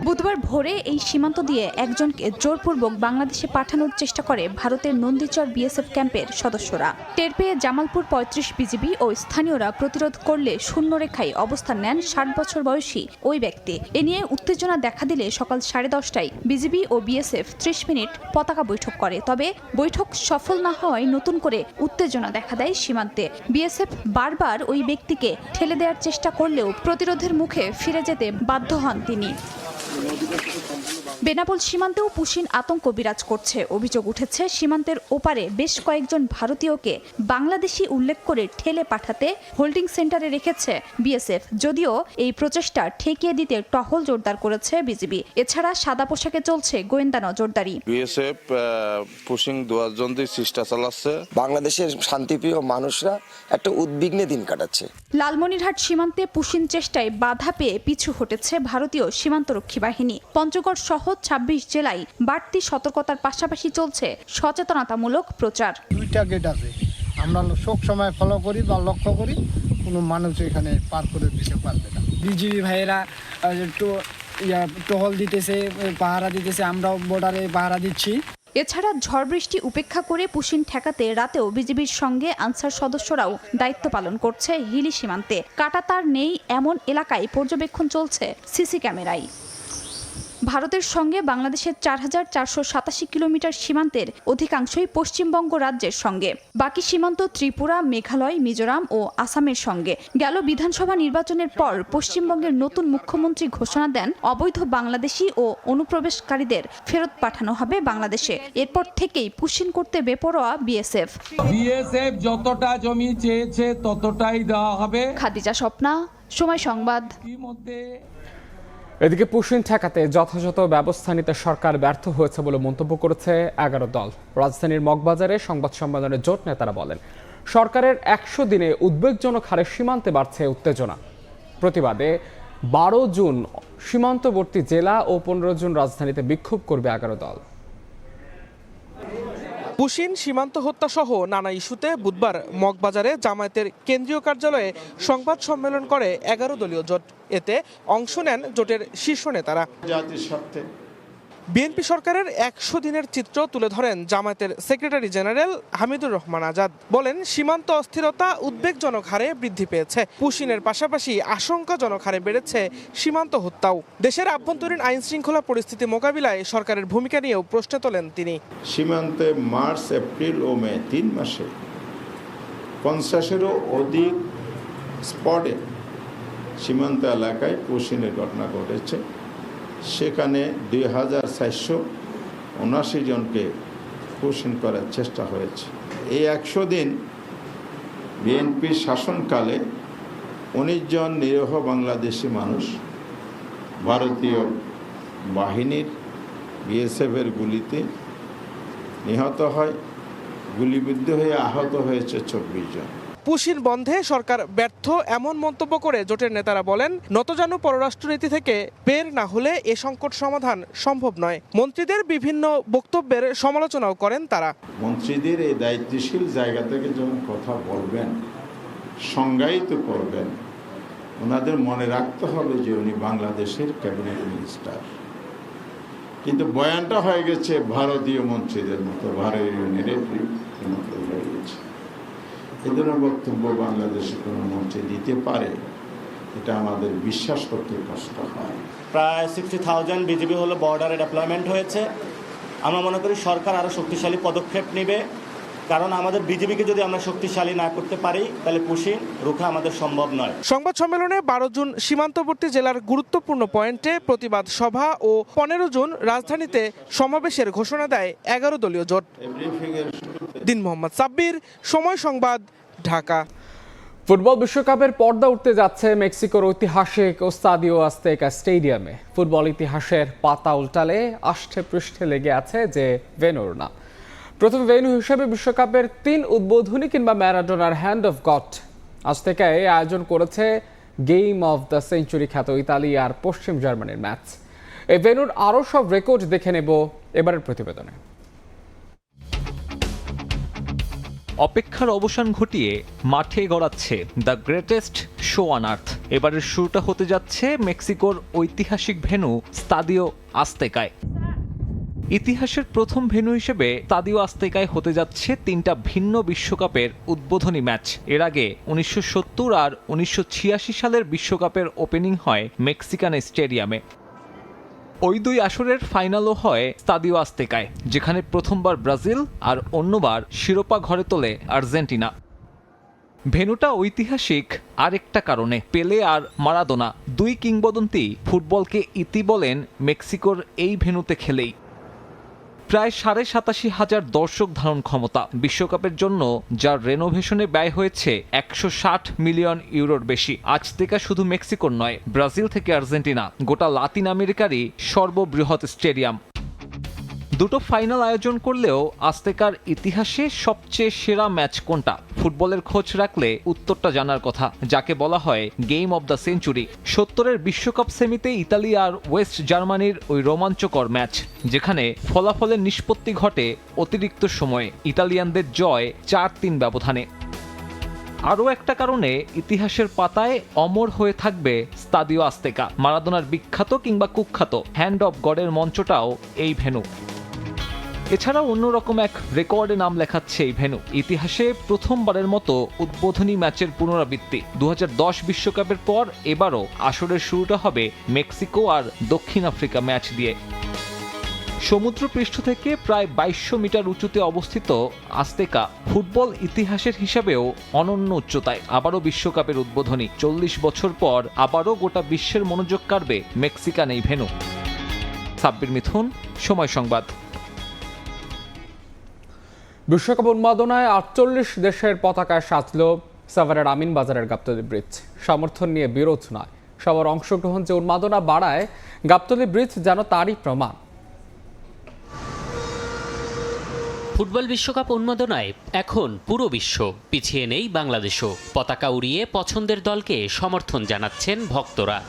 Speaker 18: বুধবার ভোরে এই সীমান্ত দিয়ে একজনকে জোরপূর্বক বাংলাদেশে পাঠানোর চেষ্টা করে ভারতের নন্দীচর বিএসএফ ক্যাম্পের সদস্যরা। টের পেয়ে জামালপুর ৩৫ বিজিবি ও স্থানীয়রা প্রতিরোধ করলে শূন্যরেখায় অবস্থান নেন ৬০ বছর বয়সী ওই ব্যক্তি। এ নিয়ে উত্তেজনা দেখা দিলে সকাল 10:30টায় বিজিবি ও বিএসএফ ৩০ মিনিট পতাকা বৈঠক করে। তবে বৈঠক সফল না হওয়ায় নতুন করে উত্তেজনা দেখা দেয় সীমান্তে। বিএসএফ বারবার ওই ব্যক্তিকে ঠেলে দেওয়ার চেষ্টা করলেও প্রতিরোধের মুখে ফিরে যেতে বাধ্য হন তিনি। বেনাপোল সীমান্তেও পুশিন আতঙ্ক বিরাজ করছে। অভিযোগ উঠেছে সীমান্তের ওপারে বেশ কয়েকজন ভারতীয়কে বাংলাদেশি উল্লেখ করে ঠেলে পাঠাতে হোল্ডিং সেন্টারে রেখেছে বিএসএফ। যদিও এই প্রচেষ্টা ঠেকিয়ে দিতে টহল জোরদার করেছে বিজিবি। এছাড়া সাদা পোশাকে চলছে গোয়েন্দা নজরদারি।
Speaker 19: বিএসএফ পুশিং ২ জন দিয়ে চেষ্টা চালাচ্ছে। বাংলাদেশের শান্তিপ্রিয় মানুষরা একটা উদ্বিগ্নে দিন কাটাচ্ছে।
Speaker 18: লালমনিরহাট সীমান্তে পুশিন চেষ্টায় বাধা পেয়ে পিছু হটেছে ভারতীয় সীমান্তরক্ষী বাহিনী। পঞ্চগড় সহ ২৬ জেলায় বাড়তি সতর্কতার পাশাপাশি চলছে সচেতনতামূলক প্রচার।
Speaker 20: 2টা গেট আছে, আমরা সব সময় ফলো করি বা লক্ষ্য করি, কোনো মানুষ এখানে পার করে দিতে পারবে না। বিজিবি ভাইয়েরা টহল দিতেছে, পাহারা দিতেছে, আমরাও বর্ডারে পাহারা দিচ্ছি।
Speaker 18: এছাড়া ঝড় বৃষ্টি উপেক্ষা করে পুশিন ঠেকাতে রাতেও বিজিবির সঙ্গে আনসার সদস্যরাও দায়িত্ব পালন করছে হিলি সীমান্তে। কাঁটাতার নেই এমন এলাকায় পর্যবেক্ষণ চলছে সিসি ক্যামেরায়। ভারতের সঙ্গে বাংলাদেশের ৪,৪৮৭ কিলোমিটার সীমান্তের অধিকাংশই পশ্চিমবঙ্গ রাজ্যের সঙ্গে। বাকি সীমান্ত ত্রিপুরা, মেঘালয়, মিজোরাম ও আসামের সঙ্গে। গেল বিধানসভা নির্বাচনের পর পশ্চিমবঙ্গের নতুন মুখ্যমন্ত্রী ঘোষণা দেন অবৈধ বাংলাদেশি ও অনুপ্রবেশকারীদের ফেরত পাঠানো হবে বাংলাদেশে। এরপর থেকেই পুশিন করতে বেপরোয়া বিএসএফ।
Speaker 21: বিএসএফ যতটা জমি চেয়েছে ততটাই দেওয়া হবে।
Speaker 18: খাদিজা স্বপ্না, সময় সংবাদ।
Speaker 1: এদিকে পুশিন ঠেকাতে যথাযথ ব্যবস্থা নিতে সরকার ব্যর্থ হয়েছে বলে মন্তব্য করেছে ১১ দল। রাজধানীর মগবাজারে সংবাদ সম্মেলনে জোট নেতারা বলেন, সরকারের ১০০ দিনে উদ্বেগজনক হারে সীমান্তে বাড়ছে উত্তেজনা। প্রতিবাদে ১২ জুন সীমান্তবর্তী জেলা ও ১৫ জুন রাজধানীতে বিক্ষোভ করবে ১১ দল।
Speaker 16: পুশিন, সীমান্ত হত্যা সহ নানা ইস্যুতে বুধবার মগবাজারে জামায়াতের কেন্দ্রীয় কার্যালয়ে সংবাদ সম্মেলন করে ১১ দলীয় জোট। এতে অংশ নেন জোটের শীর্ষ নেতারা। বিএনপি সরকারের ১০০ দিনের চিত্র তুলে ধরেন জামায়াতের সেক্রেটারি জেনারেল হামিদুর রহমান আজাদ। বলেন, সীমান্ত অস্থিরতা উদ্বেগজনক হারে বৃদ্ধি পেয়েছে। পুশিনের পাশাপাশি আশঙ্কাজনক হারে বেড়েছে সীমান্ত হত্যাও। দেশের আভ্যন্তরীণ আইন শৃঙ্খলা পরিস্থিতি মোকাবিলায় সরকারের ভূমিকা নিয়েও প্রশ্ন তোলেন তিনি।
Speaker 22: সীমান্তে মার্চ, এপ্রিল ও মে ৩ মাসে ৫০-এরও অধিক স্পটে সীমান্ত এলাকায় পুশিনের ঘটনা ঘটেছে। সেখানে ২,৪৭৯ জনকে পুশিন করার চেষ্টা হয়েছে। এই ১০০ দিন বিএনপির শাসনকালে ১৯ জন নিরীহ বাংলাদেশি মানুষ ভারতীয় বাহিনীর বিএসএফের গুলিতে নিহত হয়, গুলিবিদ্ধ হয়ে আহত হয়েছে ২৪ জন।
Speaker 16: পুশিন বন্ধে সরকার ব্যর্থ এমন মন্তব্য করে জোটের নেতারা বলেন, নতজানু পররাষ্ট্রনীতি থেকে বের না হলে এ সংকট সমাধান সম্ভব নয়। মন্ত্রীদের বিভিন্ন বক্তব্যের সমালোচনাও করেন তারা।
Speaker 22: মন্ত্রীদের এই দায়িত্বশীল জায়গা থেকে যখন কথা বলবেন, সংজ্ঞায়িত করবেন, ওনাদের মনে রাখতে হবে যে উনি বাংলাদেশের ক্যাবিনেট মিনিস্টার। কিন্তু বয়ানটা হয়ে গেছে ভারতীয় মন্ত্রীদের মতো, ভারতীয় মিলিটারি মতো হয়ে গেছে। এই ধরনের বক্তব্য বাংলাদেশে কোনো মন্ত্রী দিতে পারে, এটা আমাদের বিশ্বাস করতে কষ্ট হয়।
Speaker 6: প্রায় 60,000 বিজিবি হলো বর্ডারে ডেপ্লয়মেন্ট হয়েছে। আমরা মনে করি সরকার আরও শক্তিশালী পদক্ষেপ নেবে, কারণ আমাদের বিজিবিকে যদি আমরা শক্তিশালী না করতে পারি তাহলে পুশিন রুখা আমাদের সম্ভব নয়।
Speaker 16: সংবাদ সম্মেলনে ১২ জুন সীমান্তবর্তী জেলার গুরুত্বপূর্ণ পয়েন্টে প্রতিবাদ সভা ও ১৫ জুন রাজধানীতে সমাবেশের ঘোষণা দেয় ১১ দলীয় জোট। দিন মোহাম্মদ সাব্বির, সময় সংবাদ, ঢাকা।
Speaker 1: ফুটবল বিশ্বকাপের পর্দা উঠতে যাচ্ছে মেক্সিকোর ঐতিহাসিক ওস্তাদিও আজতেকা স্টেডিয়ামে। ফুটবল ইতিহাসের পাতা উল্টালে আষ্ঠে পৃষ্ঠে লেগে আছে যে ভেন্যুর নাম। প্রথম ভেন্যু হিসেবে বিশ্বকাপের ৩ উদ্বোধনী কিংবা ম্যারাডোনার হ্যান্ড অফ গড আজতেকায় আয়োজন করেছে গেম অফ দ্য সেঞ্চুরি খ্যাত ইতালি আর পশ্চিম জার্মানির ম্যাচ। এই ভেন্যুর আরও সব রেকর্ড দেখে নেব এবারের প্রতিবেদনে।
Speaker 2: অপেক্ষার অবসান ঘটিয়ে মাঠে গড়াচ্ছে the greatest show on earth. এবারের শুরুটা হতে যাচ্ছে মেক্সিকোর ঐতিহাসিক ভেন্যু স্তাদিও আজতেকায়। ইতিহাসের প্রথম ভেন্যু হিসেবে স্তাদিও আজতেকায় হতে যাচ্ছে 3টা ভিন্ন বিশ্বকাপের উদ্বোধনী ম্যাচ। এর আগে 1970 আর 1986 সালের বিশ্বকাপের ওপেনিং হয় মেক্সিকান স্টেডিয়ামে। ওই দুই আসরের ফাইনালও হয় স্তাদিও আজতেকায়, যেখানে প্রথমবার ব্রাজিল আর অন্যবার শিরোপা ঘরে তোলে আর্জেন্টিনা। ভেন্যুটা ঐতিহাসিক আরেকটা কারণে। পেলে আর মারাদোনা, দুই কিংবদন্তি ফুটবলকে ইতি বলেন মেক্সিকোর এই ভেন্যুতে খেলেই। প্রায় 87,500 দর্শক ধারণ ক্ষমতা। বিশ্বকাপের জন্য যার রেনোভেশনে ব্যয় হয়েছে 160 মিলিয়ন ইউরোর বেশি। আজতেকা শুধু মেক্সিকোর নয়, ব্রাজিল থেকে আর্জেন্টিনা, গোটা লাতিন আমেরিকারই সর্ববৃহৎ স্টেডিয়াম। দুটো ফাইনাল আয়োজন করলেও আজতেকার ইতিহাসে সবচেয়ে সেরা ম্যাচ কোনটা? ফুটবলের খোঁজ রাখলে উত্তরটা জানার কথা, যাকে বলা হয় গেম অব দ্য সেঞ্চুরি। 70-এর বিশ্বকাপ সেমিতে ইতালি আর ওয়েস্ট জার্মানির ওই রোমাঞ্চকর ম্যাচ, যেখানে ফলাফলের নিষ্পত্তি ঘটে অতিরিক্ত সময়ে। ইতালিয়ানদের জয় 4-3 ব্যবধানে। আরও একটা কারণে ইতিহাসের পাতায় অমর হয়ে থাকবে স্তাদিও আজতেকা। মারাদোনার বিখ্যাত কিংবা কুখ্যাত হ্যান্ড অফ গডের মঞ্চটাও এই ভেন্যু। এছাড়াও অন্যরকম এক রেকর্ডে নাম লেখাচ্ছে এই ভেন্যু। ইতিহাসে প্রথমবারের মতো উদ্বোধনী ম্যাচের পুনরাবৃত্তি। 2010 বিশ্বকাপের পর এবারও আসরের শুরুটা হবে মেক্সিকো আর দক্ষিণ আফ্রিকা ম্যাচ দিয়ে। সমুদ্রপৃষ্ঠ থেকে প্রায় 2200 মিটার উঁচুতে অবস্থিত আজতেকা ফুটবল ইতিহাসের হিসাবেও অনন্য উচ্চতায়। আবারও বিশ্বকাপের উদ্বোধনী। 40 বছর পর আবারও গোটা বিশ্বের মনোযোগ কাড়বে মেক্সিকান এই ভেন্যু। সাব্বির মিথুন, সময় সংবাদ।
Speaker 1: বিশ্বকাপ উন্মাদনায় 48 দেশের পতাকায় সাজল সাভারের আমিনবাজারের গাবতলী ব্রিজ। সমর্থন নিয়ে বিরোধ নয়, সবার অংশগ্রহণ যে উন্মাদনা বাড়ায়, গাবতলী ব্রিজ যেন তারই প্রমাণ।
Speaker 4: ফুটবল বিশ্বকাপ উন্মাদনায় এখন পুরো বিশ্ব, পিছিয়ে নেই বাংলাদেশও। পতাকা উড়িয়ে পছন্দের দলকে সমর্থন জানাচ্ছেন ভক্তরা।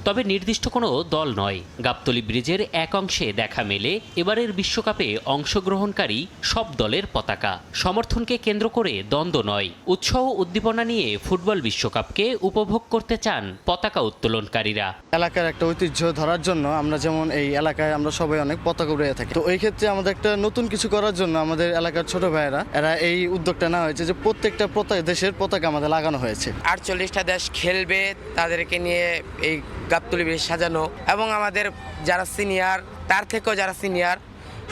Speaker 4: তবে নির্দিষ্ট কোনো দল নয়, গাবতলী ব্রিজের এক অংশে দেখা মেলে এবারের বিশ্বকাপে অংশগ্রহণকারী সব দলের পতাকা। সমর্থনকে কেন্দ্র করে দ্বন্দ্ব নয়, উৎসাহ উদ্দীপনা নিয়ে ফুটবল বিশ্বকাপকে উপভোগ করতে চান পতাকা উত্তোলনকারীরা।
Speaker 23: এলাকার একটা ঐতিহ্য ধরার জন্য আমরা যেমন এই এলাকায় আমরা সবাই অনেক পতাকা উড়িয়ে থাকি, তো এই ক্ষেত্রে আমাদের একটা নতুন কিছু করার জন্য আমাদের এলাকার ছোট ভাইয়েরা এরা এই উদ্যোগটা নেওয়া হয়েছে যে প্রত্যেকটা দেশের পতাকা আমাদের লাগানো হয়েছে।
Speaker 24: 48টা দেশ খেলবে, তাদেরকে নিয়ে এই গাবতলী ব্রিজ সাজানো, এবং আমাদের যারা সিনিয়র তার থেকেও যারা সিনিয়র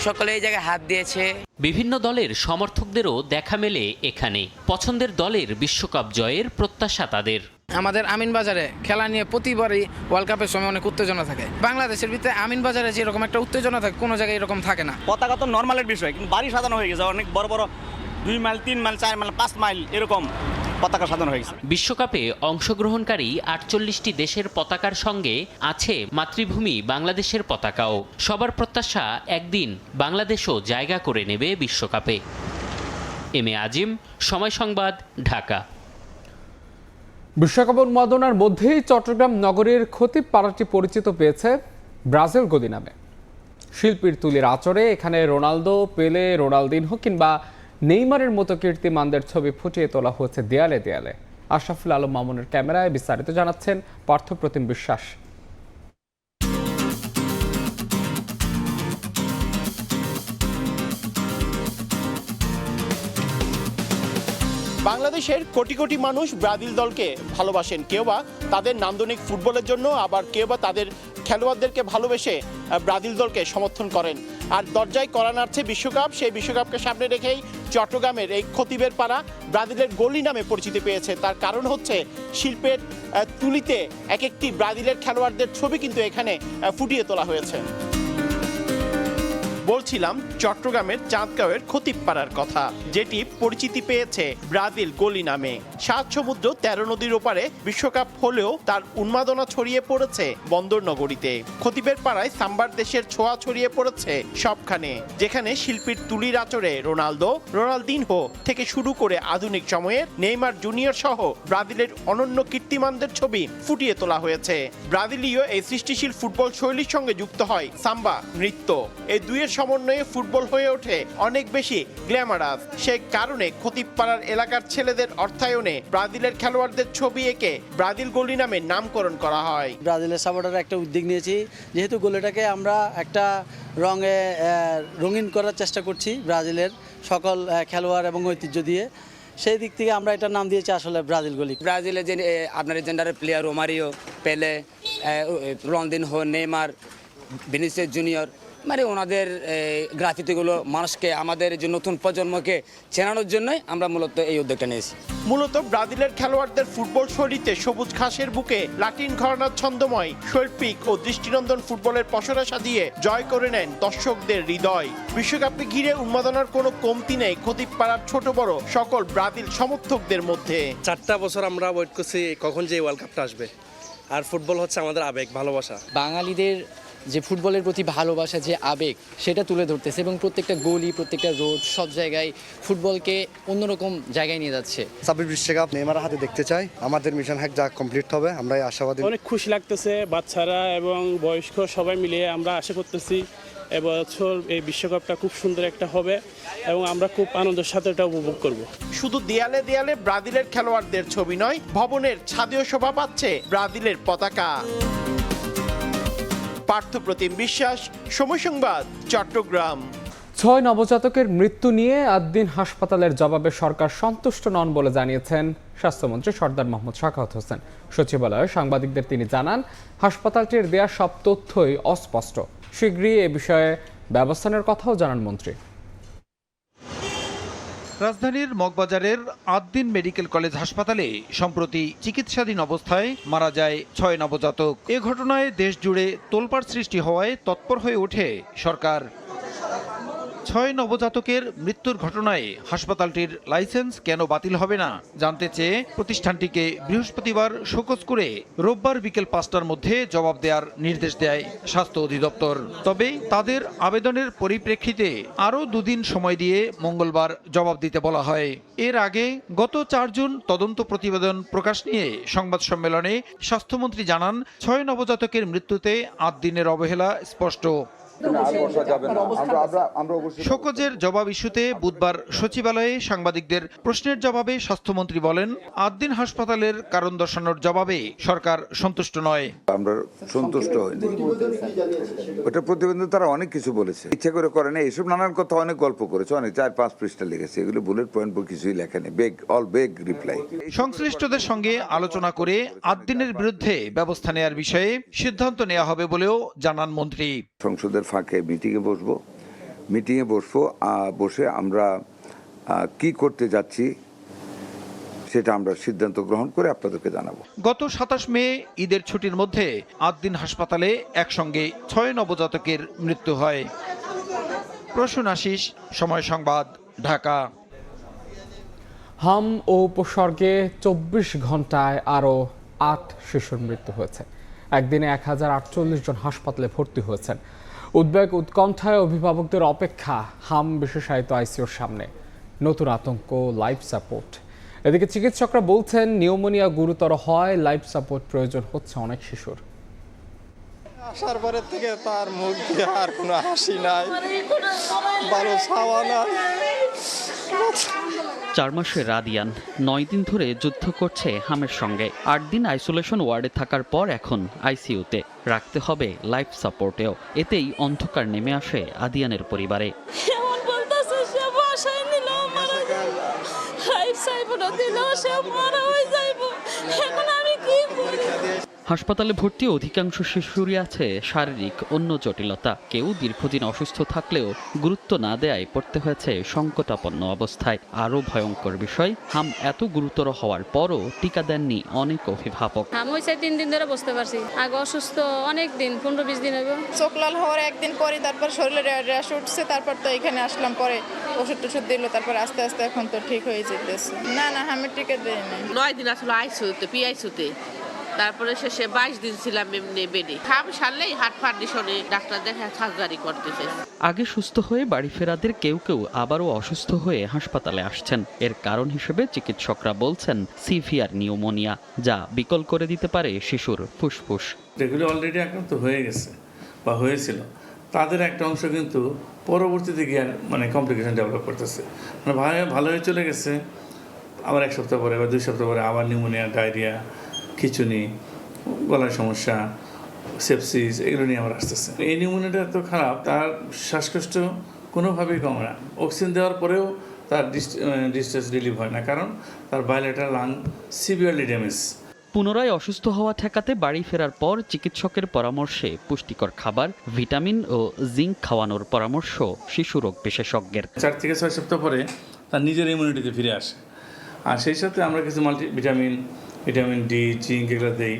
Speaker 24: সকলে এই জায়গায় হাত দিয়েছে।
Speaker 4: বিভিন্ন দলের সমর্থকদেরও দেখা মেলে এখানে। পছন্দের দলের বিশ্বকাপ জয়ের প্রত্যাশা তাদের।
Speaker 25: আমাদের আমিনবাজারে খেলা নিয়ে প্রতিবারই ওয়ার্ল্ড কাপের সময় অনেক উত্তেজনা থাকে। বাংলাদেশের ভিতরে আমিনবাজারে যেরকম একটা উত্তেজনা থাকে কোনো জায়গায় এরকম থাকে না।
Speaker 6: পতাকা তো নর্মালের বিষয়, কিন্তু বাড়ি সাজানো হয়ে গেছে অনেক বড় বড়, 2 মাইল 3 মাইল 4 মাইল 5 মাইল এরকম পতাকা সাজানো হয়ে গেছে।
Speaker 4: বিশ্বকাপে অংশগ্রহণকারী 48টি দেশের পতাকার সঙ্গে আছে মাতৃভূমি বাংলাদেশের পতাকাও। সবার প্রত্যাশা একদিন বাংলাদেশও জায়গা করে নেবে বিশ্বকাপে। এম এ আজিম, সময় সংবাদ, ঢাকা।
Speaker 1: বিশ্বকাপ উন্মাদনার মধ্যেই চট্টগ্রাম নগরীর খতিব পাড়াটি পরিচিত পেয়েছে ব্রাজিল গদি নামে। শিল্পীর তুলির আচরে এখানে রোনালদো, পেলে, রোনালদিনহো কিংবা নেইমারের মতো কীর্তিমানদের ছবি ফুটিয়ে তোলা হয়েছে দেয়ালে দেয়ালে। আশরাফুল আলম মামুনের ক্যামেরায় বিস্তারিত জানাচ্ছেন পার্থপ্রতিম বিশ্বাস।
Speaker 26: বাংলাদেশের কোটি কোটি মানুষ ব্রাজিল দলকে ভালোবাসেন, কেউ বা তাদের নান্দনিক ফুটবলের জন্য, আবার কেউ বা তাদের খেলোয়াড়দেরকে ভালোবেসে ব্রাজিল দলকে সমর্থন করেন। আর দরজায় কড়া নাড়ছে বিশ্বকাপ, সেই বিশ্বকাপকে সামনে রেখেই চট্টগ্রামের এই খতিবের পাড়া ব্রাজিলের গলি নামে পরিচিতি পেয়েছে। তার কারণ হচ্ছে শিল্পের তুলিতে এক একটি ব্রাজিলের খেলোয়াড়দের ছবি কিন্তু এখানে ফুটিয়ে তোলা হয়েছে। বলছিলাম চট্টগ্রামের চাঁদগাঁওয়ের খতিবপাড়ার কথা, যেটি পরিচিতি পেয়েছে ব্রাজিল গলি নামে। 7 সমুদ্র 13 নদীর ওপারে বিশ্বকাপ হলেও তার উন্মাদনা ছড়িয়ে পড়েছে বন্দর নগরীতে। খতিবের পাড়ায় সাম্বার দেশের ছোঁয়া ছড়িয়ে পড়েছে সবখানে, যেখানে শিল্পীর তুলির আচরে রোনালদো, রোনালদিনহো থেকে শুরু করে আধুনিক সময়ের নেইমার জুনিয়র সহ ব্রাজিলের অনন্য কীর্তিমানদের ছবি ফুটিয়ে তোলা হয়েছে। ব্রাজিলীয় এই সৃষ্টিশীল ফুটবল শৈলীর সঙ্গে যুক্ত হয় সাম্বা নৃত্য। এই দুইয়ের সমন্বয়ে ফুটবল হয়ে ওঠে অনেক বেশি গ্ল্যামারাস। সে কারণে খতিবপাড়ার এলাকার ছেলেদের অর্থায়নে ব্রাজিলের খেলোয়াড়দের ছবি এঁকে ব্রাজিল গলি নামে নামকরণ করা হয়।
Speaker 3: ব্রাজিলের সাপোর্টাররা একটা উদ্যোগ নিয়েছি, যেহেতু গলিটাকে আমরা একটা রঙে রঙিন করার চেষ্টা করছি ব্রাজিলের সকল খেলোয়াড় এবং ঐতিহ্য দিয়ে, সেই দিক থেকে আমরা এটার নাম দিয়েছি আসলে ব্রাজিল গলি।
Speaker 24: ব্রাজিলের যে আপনার জেন্ডারের প্লেয়ার রোমারিও, পেলে, রোনালদিনহো, নেইমার, ভিনিসিয়াস জুনিয়র, মানে ওনাদের গ্রাফিতিগুলো মানুষকে, আমাদের যে নতুন প্রজন্মকে চেনানোর জন্যই আমরা মূলত এই উদ্যোগটা নিয়েছি।
Speaker 26: মূলত ব্রাজিলের খেলোয়াড়দের ফুটবল শৈলীতে সবুজ ঘাসের বুকে লাটিন ঘরানার ছন্দময় শৈল্পিক ও দৃষ্টিনন্দন ফুটবলের পসরা সাজিয়ে জয় করে নেন দর্শকদের হৃদয়। বিশ্বকাপকে ঘিরে উন্মাদনার কোনো কমতি নেই খতিবপাড়ার ছোট বড় সকল ব্রাজিল সমর্থকদের মধ্যে।
Speaker 5: 4টা বছর আমরা ওয়েট করছি কখন যে ওয়ার্ল্ড কাপটা আসবে, আর ফুটবল হচ্ছে আমাদের আবেগ, ভালোবাসা।
Speaker 7: বাঙালিদের যে ফুটবলের প্রতি ভালোবাসা, যে আবেগ, সেটা তুলে ধরতেছে এবং প্রত্যেকটা গলি, প্রত্যেকটা রোড, সব জায়গায় ফুটবলকে অন্যরকম জায়গায় নিয়ে যাচ্ছে।
Speaker 8: 26 বিশ্বকাপ নেইমার হাতে দেখতে চাই, আমাদের মিশন হ্যাক যা কমপ্লিট হবে, আমরা আশাবাদী।
Speaker 9: অনেক খুশি লাগতেছে, বাচ্চারা এবং বয়স্ক সবাই মিলিয়ে আমরা আশা করতেছি এবছর এই বিশ্বকাপটা খুব সুন্দর একটা হবে এবং আমরা খুব আনন্দের সাথে এটা উপভোগ করব।
Speaker 26: শুধু দেয়ালে দেয়ালে ব্রাজিলের খেলোয়াড়দের ছবি নয়, ভবনের ছাদেও শোভা পাচ্ছে ব্রাজিলের পতাকা। পার্থপ্রতিম বিশ্বাস, সময় সংবাদ, চট্টগ্রাম।
Speaker 1: 6 নবজাতকের মৃত্যু নিয়ে আদ্দিন হাসপাতালের জবাবে সরকার সন্তুষ্ট নন বলে জানিয়েছেন স্বাস্থ্যমন্ত্রী সরদার মোহাম্মদ সাখাওয়াত হোসেন। সচিবালয়ে সাংবাদিকদের তিনি জানান, হাসপাতালটির দেয়া সব তথ্যই অস্পষ্ট, শীঘ্রই এ বিষয়ে ব্যবস্থা নেওয়ার কথাও জানান মন্ত্রী।
Speaker 10: রাজধানীর মগবাজারের আদ্দিন মেডিকেল কলেজ হাসপাতালে সম্প্রতি চিকিৎসাধীন অবস্থায় মারা যায় 6 নবজাতক। এ ঘটনায় দেশ জুড়ে তোলপাড় সৃষ্টি হওয়ায় তৎপর হয়ে ওঠে সরকার। 6 নবজাতকের মৃত্যুর ঘটনায় হাসপাতালটির লাইসেন্স কেন বাতিল হবে না জানতে চেয়ে প্রতিষ্ঠানটিকে বৃহস্পতিবার শোকজ করে রোববার বিকেল 5টার মধ্যে জবাব দেওয়ার নির্দেশ দেয় স্বাস্থ্য অধিদপ্তর। তবে তাদের আবেদনের পরিপ্রেক্ষিতে আরও 2 দিন সময় দিয়ে মঙ্গলবার জবাব দিতে বলা হয়। এর আগে গত 4 জুন তদন্ত প্রতিবেদন প্রকাশ নিয়ে সংবাদ সম্মেলনে স্বাস্থ্যমন্ত্রী জানান, 6 নবজাতকের মৃত্যুতে আদ্দিনের অবহেলা স্পষ্ট। শোকজের জবাব ইস্যুতে বুধবার সচিবালয়ে সাংবাদিকদের প্রশ্নের জবাবে স্বাস্থ্যমন্ত্রী বলেন, আদ্দিন হাসপাতালের কারণ দর্শানোর জবাবে সরকার সন্তুষ্ট নয়।
Speaker 27: আমরা সন্তুষ্ট হইনি, ওটা প্রতিবেদন তারা অনেক কিছু বলেছে, ইচ্ছা করে করে না, এসব নানান কথা অনেক গল্প করেছে, অনেক 4-5 পৃষ্ঠা লিখেছে, এগুলো বুলেট পয়েন্ট কিছুই লেখেনি, বেগ রিপ্লাই। সংশ্লিষ্টদের সঙ্গে আলোচনা করে আদ্দিনের বিরুদ্ধে ব্যবস্থা নেওয়ার বিষয়ে সিদ্ধান্ত নেওয়া হবে বলেও জানান মন্ত্রী। সংসদের ফাঁকে মিটিংয়ে বসে আমরা কি করতে যাচ্ছি সেটা আমরা সিদ্ধান্ত গ্রহণ করে আপনাদেরকে জানাবো। গত 27 মে ঈদের ছুটির মধ্যে আদ্দিন হাসপাতালে একসঙ্গে 6 নবজাতকের মৃত্যু হয়। প্রসূন আশিস, সময় সংবাদ, ঢাকা।
Speaker 1: হাম ও উপসর্গে 24 ঘন্টায় আরও 8 শিশুর মৃত্যু হয়েছে। একদিনে 1048 জন হাসপাতালে ভর্তি হয়েছেন। উদ্বেগ উৎকণ্ঠায় অভিভাবকদের অপেক্ষা হাম বিশেষায়িত আইসিইউর সামনে। নতুন আতঙ্ক লাইফ সাপোর্ট। এদিকে চিকিৎসকরা বলছেন, নিউমোনিয়া গুরুতর হয়, লাইফ সাপোর্ট প্রয়োজন হচ্ছে অনেক শিশুর।
Speaker 28: আসার পরের থেকে তার মুখ দিয়ে আর কোনো হাসি নাই, ভালো ছাওয়া নাই।
Speaker 29: 4 মাসের রাদিয়ান 9 দিন ধরে যুদ্ধ করছে হামের সঙ্গে। 8 দিন আইসোলেশন ওয়ার্ডে থাকার পর এখন আইসিইউতে রাখতে হবে লাইফ সাপোর্টেও। এতেই অন্ধকার নেমে আসে আদিয়ানের পরিবারে। হাসপাতালে ভর্তি অধিকাংশ শিশুরই আছে শারীরিক অন্য জটিলতা। কেউ দীর্ঘদিন অসুস্থ থাকলেও গুরুত্ব না দেয়ায় পড়তে হয়েছে সংকটাপন্ন অবস্থায়। আরও ভয়ঙ্কর বিষয়, হাম এত গুরুতর হওয়ার পরও টিকা দেননি অনেক অভিভাবক।
Speaker 11: হাম হয়েছে 3 দিন ধরে বসতে পারছি, আগে অসুস্থ অনেক দিন, 15-20 দিন হবে।
Speaker 12: চোখ লাল হওয়ার একদিন পরে তারপর শরীরে র্যাশ উঠছে, তারপর তো এখানে আসলাম, পরে ওষুধ টষুধ দিল, তারপর আস্তে আস্তে এখন তো ঠিক হয়ে যেতেছে। না হামের টিকা দেয় না।
Speaker 13: 9 দিন আসলে আইসিইউতে, পিআইসিইউতে, তারপরে শেষে 22 দিন ছিলাম এমনি বেডে। হাম সারলেই হার্ট ফান্ডিশনে ডাক্তার দেখে সার্জারি করতেছে।
Speaker 29: আগে সুস্থ হয়ে বাড়ি ফেরাদের কেউ কেউ আবারও অসুস্থ হয়ে হাসপাতালে আসছেন। এর কারণ হিসেবে চিকিৎসকরা বলছেন সিভিয়ার নিউমোনিয়া, যা বিকল করে দিতে পারে শিশুর ফুসফুস।
Speaker 14: যেগুলো অলরেডি আক্রান্ত হয়ে গেছে বা হয়েছিল, তাদের একটা অংশ কিন্তু পরবর্তীতে গিয়ে কমপ্লিকেশন ডেভেলপ করতেছে। ভালো হয়ে চলে গেছে, আবার 1 সপ্তাহ পরে বা 2 সপ্তাহ পরে আবার নিউমোনিয়া, ডায়রিয়া, খিঁচুনি, গলার সমস্যা, সেপসিস, এগুলো নিয়ে আবার আসতেছে। এই নিউমোনিয়াটা এত খারাপ, তার শ্বাসকষ্ট কোনোভাবেই কমে না। অক্সিজেন দেওয়ার পরেও তার ডিস্ট্রেস রিলিভ হয় না, কারণ তার বায়োলেটার লাং সিভিয়ারলি ড্যামেজ।
Speaker 29: পুনরায় অসুস্থ হওয়া ঠেকাতে বাড়ি ফেরার পর চিকিৎসকের পরামর্শে পুষ্টিকর খাবার, ভিটামিন ও জিঙ্ক খাওয়ানোর পরামর্শ শিশু রোগ বিশেষজ্ঞের।
Speaker 14: 4 থেকে 6 সপ্তাহ পরে তার নিজের ইমিউনিটিতে ফিরে আসে, আর সেই সাথে আমরা কিছু ভিটামিন ডি, জিঙ্ক এগুলো দেই।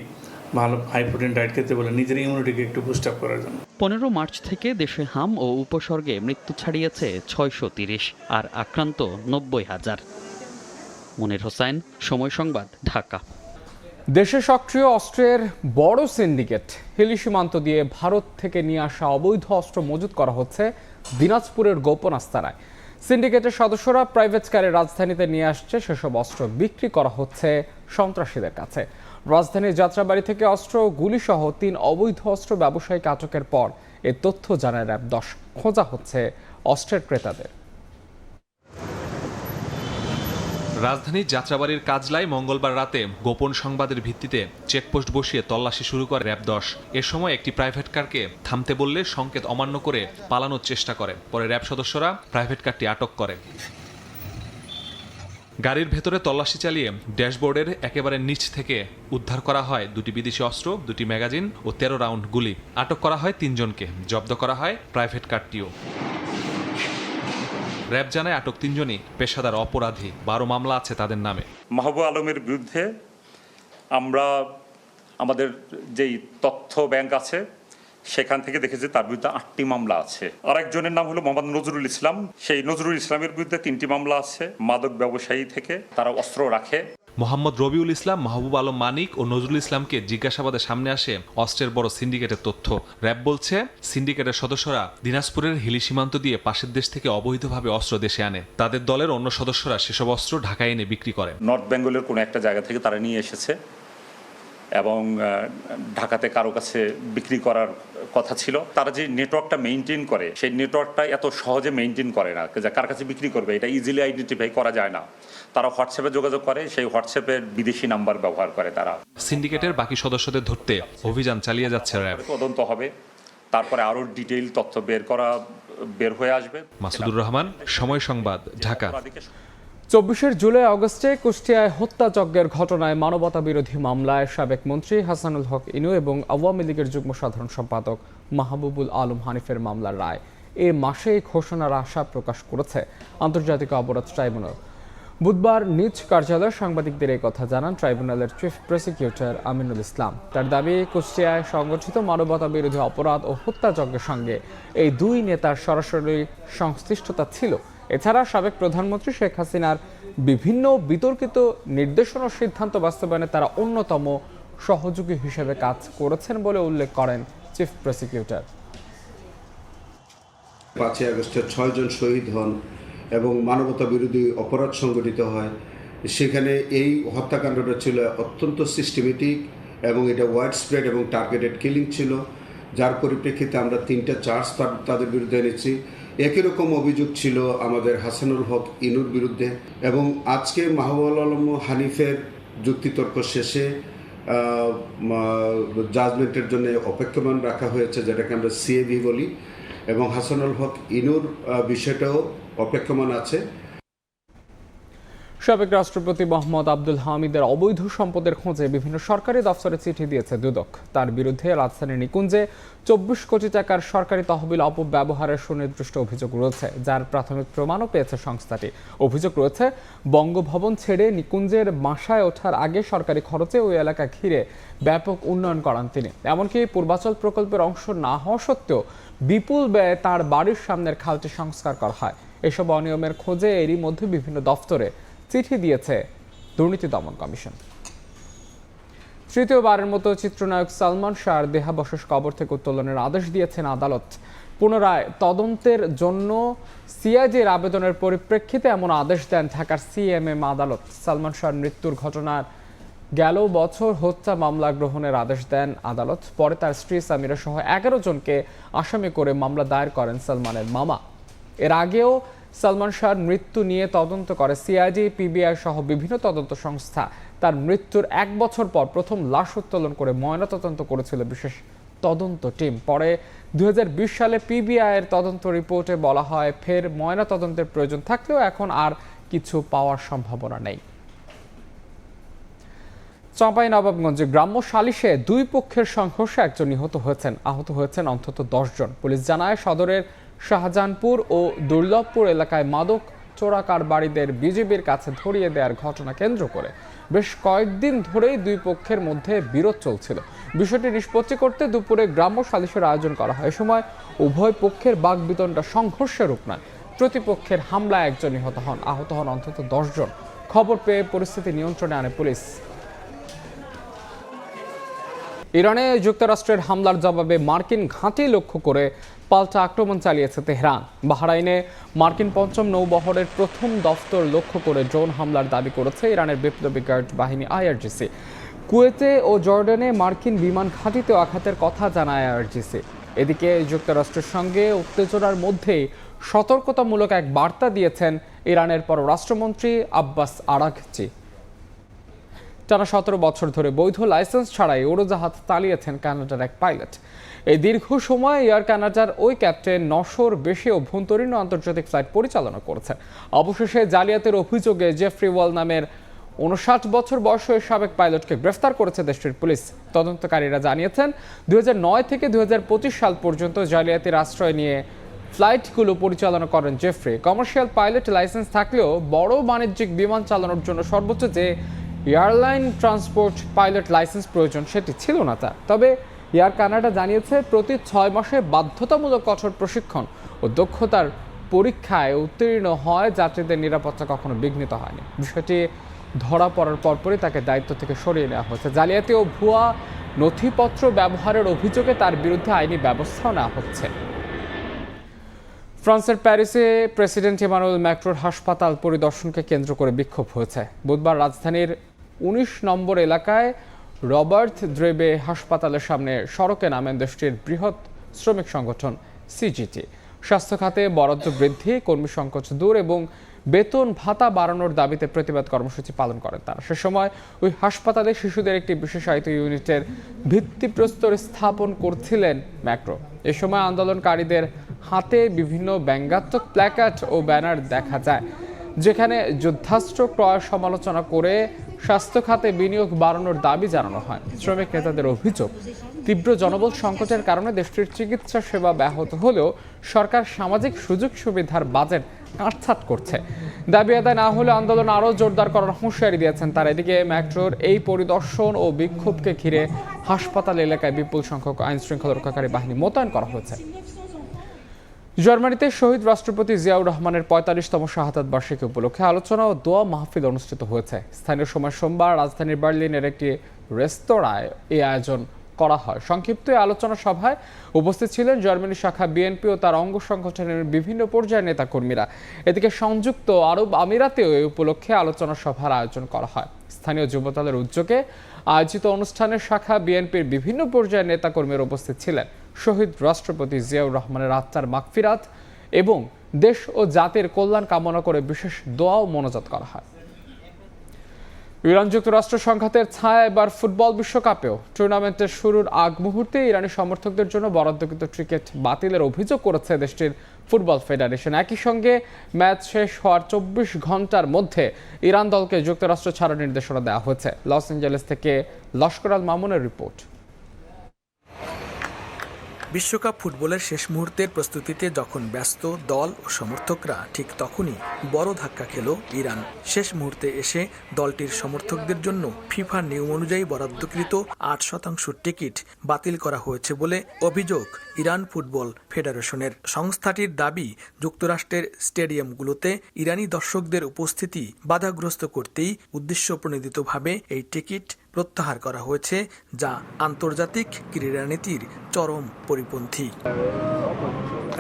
Speaker 14: ভালো হাই প্রোটিন ডায়েট খেতে বলে নিজের ইমিউনিটিকে একটু বুস্ট আপ করার জন্য।
Speaker 29: 15 মার্চ থেকে দেশে হাম ও উপসর্গে মৃত্যু ছাড়িয়েছে 630 আর আক্রান্ত 90,000। মনির হোসেন, সময় সংবাদ, ঢাকা।
Speaker 1: দেশে সক্রিয় অস্ত্রের বড় সিন্ডিকেট। হিলি সীমান্ত দিয়ে ভারত থেকে নিয়ে আসা অবৈধ অস্ত্র মজুত করা হচ্ছে দিনাজপুরের গোপন আস্তানায়। সিন্ডিকেটের সদস্যরা প্রাইভেট কারে রাজধানীতে নিয়ে আসছে সেসব অস্ত্র বিক্রি করা হচ্ছে সন্ত্রাসীদের কাছে। রাজধানীর যাত্রাবাড়ি থেকে অস্ত্র, গুলিসহ 3 অবৈধ অস্ত্র ব্যবসায়ীকে আটকের পর এ তথ্য জানায় র্যাব 10। খোঁজা হচ্ছে অস্ত্রের ক্রেতাদের।
Speaker 2: রাজধানীর যাত্রাবাড়ির কাজলায় মঙ্গলবার রাতে গোপন সংবাদের ভিত্তিতে চেকপোস্ট বসিয়ে তল্লাশি শুরু করে র্যাব 10। এ সময় একটি প্রাইভেট কারকে থামতে বললে সংকেত অমান্য করে পালানোর চেষ্টা করে। পরে র্যাব সদস্যরা প্রাইভেট কারটি আটক করে। গাড়ির ভেতরে তল্লাশি চালিয়ে ড্যাশবোর্ডের একেবারে নিচ থেকে উদ্ধার করা হয় 2টি বিদেশি অস্ত্র, 2টি ম্যাগাজিন ও 13 রাউন্ড গুলি। আটক করা হয় 3 জনকে, জব্দ করা হয় প্রাইভেট কারটিও। র্যাব জানায় আটক 3 জনই পেশাদার অপরাধী, 12 মামলা আছে তাদের নামে।
Speaker 15: মাহবুব আলমের বিরুদ্ধে আমরা আমাদের যেই তথ্য ব্যাংক আছে সেখান থেকে দেখেছি তার বিরুদ্ধে 8টি মামলা আছে। আরেকজনের নাম হলো মোহাম্মদ নজরুল ইসলাম। সেই নজরুল ইসলামের বিরুদ্ধে 3টি মামলা আছে। মাদক ব্যবসায়ী থেকে তারা অস্ত্র রাখে।
Speaker 2: মোহাম্মদ রবিউল ইসলাম, মাহবুব আলম মানিক ও নজরুল ইসলামকে জিজ্ঞাসাবাদে সামনে আসে অস্ত্রের বড় সিন্ডিকেটের তথ্য। র্যাব বলছে সিন্ডিকেটের সদস্যরা দিনাজপুরের হিলি সীমান্ত দিয়ে পাশের দেশ থেকে অবৈধভাবে অস্ত্র দেশে আনে। তাদের দলের অন্য সদস্যরা সেসব অস্ত্র ঢাকায় এনে বিক্রি করে।
Speaker 15: নর্থ বেঙ্গলের কোনো একটা জায়গা থেকে তারা নিয়ে এসেছে এবং ঢাকাতে কারো কাছে বিক্রি করার কথা ছিল। তারা যে নেটওয়ার্কটা মেইনটেইন করে সেই নেটওয়ার্কটা এত সহজে মেইনটেইন করে না, যে কার কাছে বিক্রি করবে এটা ইজিলি আইডেন্টিফাই করা যায় না। তারা হোয়াটসঅ্যাপে যোগাযোগ করে, সেই হোয়াটসঅ্যাপের বিদেশি নাম্বার ব্যবহার করে তারা।
Speaker 2: সিন্ডিকেটের বাকি সদস্যদের ধরতে অভিযান চালিয়ে যাচ্ছে র্যাব।
Speaker 15: তদন্ত হবে, তারপরে আরো ডিটেইল তথ্য বের হয়ে আসবে।
Speaker 2: মাসুদুর রহমান, সময় সংবাদ, ঢাকা।
Speaker 1: 24 জুলাই আগস্টে কুষ্টিয়ায় হত্যাযজ্ঞের ঘটনায় মানবতা বিরোধী মামলায় সাবেক মন্ত্রী হাসানুল হক ইনু এবং আওয়ামী লীগের যুগ্ম সাধারণ সম্পাদক মাহবুবুল আলম হানিফের মামলার রায় এ মাসেই ঘোষণার আশা প্রকাশ করেছে আন্তর্জাতিক অপরাধ ট্রাইব্যুনাল। বুধবার নিজ কার্যালয়ে সাংবাদিকদের এই কথা জানান ট্রাইব্যুনালের চিফ প্রসিকিউটর আমিনুল ইসলাম। তার দাবি, কুষ্টিয়ায় সংগঠিত মানবতা বিরোধী অপরাধ ও হত্যাযজ্ঞের সঙ্গে এই 2 নেতার সরাসরি সংশ্লিষ্টতা ছিল। এছাড়া সাবেক প্রধানমন্ত্রী শেখ হাসিনার বিভিন্ন বিতর্কিত নির্দেশনা ও সিদ্ধান্ত বাস্তবায়নে তারা অন্যতম সহযোগী হিসেবে কাজ করেছেন বলে উল্লেখ করেন চিফ প্রসিকিউটর।
Speaker 17: 5 আগস্টে 6 জন শহীদ হন এবং মানবতা বিরোধী অপরাধ সংগঠিত হয়। সেখানে এই হত্যাকাণ্ডটা ছিল অত্যন্ত সিস্টেমেটিক এবং এটা ওয়াইড স্প্রেড এবং টার্গেটেড কিলিং ছিল, যার পরিপ্রেক্ষিতে আমরা 3টা চার্জ তাদের বিরুদ্ধে এনেছি। একই রকম অভিযোগ ছিল আমাদের হাসানুল হক ইনুর বিরুদ্ধে। এবং আজকে মাহবুবুল আলম হানিফের যুক্তিতর্ক শেষে জাজমেন্টের জন্য অপেক্ষমান রাখা হয়েছে, যেটাকে আমরা সিএভি বলি, এবং হাসানুল হক ইনুর বিষয়টাও অপেক্ষমান আছে।
Speaker 1: সাবেক রাষ্ট্রপতি মোহাম্মদ আব্দুল হামিদের অবৈধ সম্পদের খোঁজে বিভিন্ন সরকারি দফতরে চিঠি দিয়েছে দুদক। তার বিরুদ্ধে রাজধানীর নিকুঞ্জে 24 কোটি টাকার সরকারি তহবিল অপব্যবহারের সুনির্দিষ্ট অভিযোগ রয়েছে, যার প্রাথমিক প্রমাণও পেয়েছে সংস্থাটি। অভিযোগ রয়েছে, বঙ্গভবন ছেড়ে নিকুঞ্জের বাসায় ওঠার আগে সরকারি খরচে ওই এলাকা ঘিরে ব্যাপক উন্নয়ন করান তিনি। এমনকি পূর্বাচল প্রকল্পের অংশ না হওয়া সত্ত্বেও বিপুল ব্যয়ে তার বাড়ির সামনের খালটি সংস্কার করা হয়। এসব অনিয়মের খোঁজে এরই মধ্যে বিভিন্ন দফতরে চিঠি দিয়েছে দুর্নীতি দমন কমিশন। তৃতীয়বারের মতো চিত্রনায়ক সালমান শাহর দেহাবশেষ কবর থেকে উত্তোলনের আদেশ দিয়েছেন আদালত। পুনরায় তদন্তের জন্য সিআইডির আবেদনের পরিপ্রেক্ষিতে এমন আদেশ দেন ঢাকার সিএমএম আদালত। সালমান শাহর মৃত্যুর ঘটনার গেল বছর হত্যা মামলা গ্রহণের আদেশ দেন আদালত। পরে তার স্ত্রী সামিরা সহ 11 জনকে আসামি করে মামলা দায়ের করেন সালমানের মামা। এর আগেও সালমান শাহর মৃত্যু নিয়ে তদন্ত করে সিআইডি, পিবিআই সহ বিভিন্ন তদন্ত সংস্থা। তার মৃত্যুর 1 বছর পর প্রথম লাশ উত্তোলন করে ময়নাতদন্ত করেছিল বিশেষ তদন্ত টিম। পরে 2020 সালে পিবিআই এর তদন্ত রিপোর্টে বলা হয়, ফের ময়নাতদন্তের প্রয়োজন থাকলেও এখন আর কিছু পাওয়ার সম্ভাবনা নেই। চাঁপাইনবাবগঞ্জে গ্রাম্য সালিশে দুই পক্ষের সংঘর্ষে একজন নিহত হয়েছেন, আহত হয়েছেন অন্তত 10 জন। পুলিশ জানায়, সদরের শাহজাহানপুর ও দুর্লভপুর এলাকায় মাদক চোরা কারবারিদের বিজিবির কাছে ধরিয়ে দেওয়ার ঘটনা কেন্দ্র করে বেশ কয়েকদিন ধরেই দুই পক্ষের মধ্যে বিরোধ চলছিল। বিষয়টি নিষ্পত্তি করতে দুপুরে গ্রাম্য সালিশের আয়োজন করা হয়। এ সময় উভয় পক্ষের বাকবিতণ্ডা সংঘর্ষের রূপ নেয়। প্রতিপক্ষের হামলায় একজন নিহত হন, আহত হন অন্তত 10 জন। খবর পেয়ে পরিস্থিতি নিয়ন্ত্রণে আনে পুলিশ। ইরানে যুক্তরাষ্ট্রের হামলার জবাবে মার্কিন ঘাঁটি লক্ষ্য করে পাল্টা আক্রমণ চালিয়েছে তেহরান। বাহরাইনে মার্কিন ৫ম নৌবহরের প্রথম দফতর লক্ষ্য করে ড্রোন হামলার দাবি করেছে ইরানের বিপ্লবী গার্ড বাহিনী IRGC। কুয়েতে ও জর্ডানে মার্কিন বিমান ঘাঁটিতেও আঘাতের কথা জানায় IRGC। এদিকে যুক্তরাষ্ট্রের সঙ্গে উত্তেজনার মধ্যেই সতর্কতামূলক এক বার্তা দিয়েছেন ইরানের পররাষ্ট্রমন্ত্রী আব্বাস আরাঘচি। টানা 17 বছর ধরে বৈধ লাইসেন্স ছাড়াই উড়োজাহাজ চালিয়েছেন কানাডার এক পাইলট। এই দীর্ঘ সময় এয়ার কানাডার ওই ক্যাপ্টেন 900-র বেশি অভ্যন্তরীণ ও আন্তর্জাতিক ফ্লাইট পরিচালনা করেছেন। অবশেষে জালিয়াতির অভিযোগে জেফ্রি ওয়াল নামের 59 বছর বয়সী সাবেক পাইলটকে গ্রেফতার করেছে দেশটির পুলিশ। তদন্তকারীরা জানিয়েছেন, 2009 থেকে 2025 সাল পর্যন্ত জালিয়াতির আশ্রয় নিয়ে ফ্লাইটগুলো পরিচালনা করেন জেফ্রি। কমার্শিয়াল পাইলট লাইসেন্স থাকলেও বড় বাণিজ্যিক বিমান চালানোর জন্য সর্বোচ্চ যে এয়ারলাইন ট্রান্সপোর্ট পাইলট লাইসেন্স প্রয়োজন সেটি ছিল না তার। তবে এয়ার কানাডা জানিয়েছে, প্রতি 6 মাসে বাধ্যতামূলক কঠোর প্রশিক্ষণ ও দক্ষতার পরীক্ষায় উত্তীর্ণ হয় যাত্রীদের নিরাপত্তা কখনো বিঘ্নিত হয়নি। বিষয়টি ধরা পড়ার পরপরই তাকে দায়িত্ব থেকে সরিয়ে নেওয়া হয়েছে। জালিয়াতি ও ভুয়া নথিপত্র ব্যবহারের অভিযোগে তার বিরুদ্ধে আইনি ব্যবস্থাও নেওয়া হচ্ছে। ফ্রান্সের প্যারিসে প্রেসিডেন্ট ইমানুয়েল ম্যাক্রোর হাসপাতাল পরিদর্শনকে কেন্দ্র করে বিক্ষোভ হয়েছে। বুধবার রাজধানীর 19 নম্বর এলাকায় রবার্ট দ্রেবে হাসপাতালের সামনে সড়কে নামেন দেশটির বৃহৎ শ্রমিক সংগঠন সিজিটি। স্বাস্থ্য খাতে বরাদ্দ বৃদ্ধি, কর্মী সংকট দূর এবং বেতন ভাতা বাড়ানোর দাবিতে প্রতিবাদ কর্মসূচি পালন করেন তারা। সে সময় ওই হাসপাতালে শিশুদের একটি বিশেষায়িত ইউনিটের ভিত্তিপ্রস্তর স্থাপন করছিলেন ম্যাক্রো। এ সময় আন্দোলনকারীদের হাতে বিভিন্ন ব্যঙ্গাত্মক প্ল্যাকার্ড ও ব্যানার দেখা যায়, যেখানে যুদ্ধাস্ত্র ক্রয় সমালোচনা করে স্বাস্থ্য খাতে বিনিয়োগ বাড়ানোর দাবি জানানো হয়। শ্রমিক নেতাদের অভিযোগ, তীব্র জনবল সংকটের কারণে দেশটির চিকিৎসা সেবা ব্যাহত হলেও সরকার সামাজিক সুযোগ সুবিধার বাজেট কাটছাঁট করছে। দাবি আদায় না হলে আন্দোলন আরও জোরদার করার হুঁশিয়ারি দিয়েছেন তারা। এদিকে ম্যাক্রোর এই পরিদর্শন ও বিক্ষোভকে ঘিরে হাসপাতাল এলাকায় বিপুল সংখ্যক আইন শৃঙ্খলা রক্ষাকারী বাহিনী মোতায়েন করা হয়েছে। জার্মানিতে শহীদ রাষ্ট্রপতি জিয়াউর রহমানের 45তম শাহাদাত বার্ষিকী উপলক্ষে আলোচনা ও দোয়া মাহফিল অনুষ্ঠিত হয়েছে। স্থানীয় সময় সোমবার রাজধানীর বার্লিনের একটি রেস্তোরাঁয় এই আয়োজন করা হয়। সংক্ষিপ্ত এই আলোচনা সভায় উপস্থিত ছিলেন জার্মানি শাখা বিএনপি ও তার অঙ্গ সংগঠনের বিভিন্ন পর্যায়ের নেতাকর্মীরা। এদিকে সংযুক্ত আরব আমিরাতেও এই উপলক্ষে আলোচনা সভার আয়োজন করা হয়। স্থানীয় যুবদলের উদ্যোগে আয়োজিত অনুষ্ঠানে শাখা বিএনপির বিভিন্ন পর্যায়ের নেতাকর্মীরা উপস্থিত ছিলেন। শহীদ রাষ্ট্রপতি জিয়াউর রহমানের আত্মার মাগফিরাত এবং দেশ ও জাতির কল্যাণ কামনা করে বিশেষ দোয়া ও মোনাজাত করা হয়। ইরান যুক্তরাষ্ট্র সংঘাতের ছায়া এবার ফুটবল বিশ্বকাপেও। টুর্নামেন্টের শুরুর আগ মুহূর্তে ইরানি সমর্থকদের জন্য বরাদ্দকৃত টিকিট বাতিলের অভিযোগ করেছে দেশটির ফুটবল ফেডারেশন। একই সঙ্গে ম্যাচ শেষ হওয়ার 24 ঘন্টার মধ্যে ইরান দলকে যুক্তরাষ্ট্র ছাড়ার নির্দেশনা দেওয়া হয়েছে। লস অ্যাঞ্জেলেস থেকে লস্কর আল মামুনের রিপোর্ট।
Speaker 6: বিশ্বকাপ ফুটবলের শেষ মুহূর্তের প্রস্তুতিতে যখন ব্যস্ত দল ও সমর্থকরা, ঠিক তখনই বড় ধাক্কা খেল ইরান। শেষ মুহূর্তে এসে দলটির সমর্থকদের জন্য ফিফা নিয়ম অনুযায়ী বরাদ্দকৃত 8% টিকিট বাতিল করা হয়েছে বলে অভিযোগ ইরান ফুটবল ফেডারেশনের। সংস্থাটির দাবি, যুক্তরাষ্ট্রের স্টেডিয়ামগুলোতে ইরানি দর্শকদের উপস্থিতি বাধাগ্রস্ত করতেই উদ্দেশ্যপ্রণোদিতভাবে এই টিকিট প্রত্যাহার করা হয়েছে, যা আন্তর্জাতিক ক্রীড়ানীতির চরম পরিপন্থী।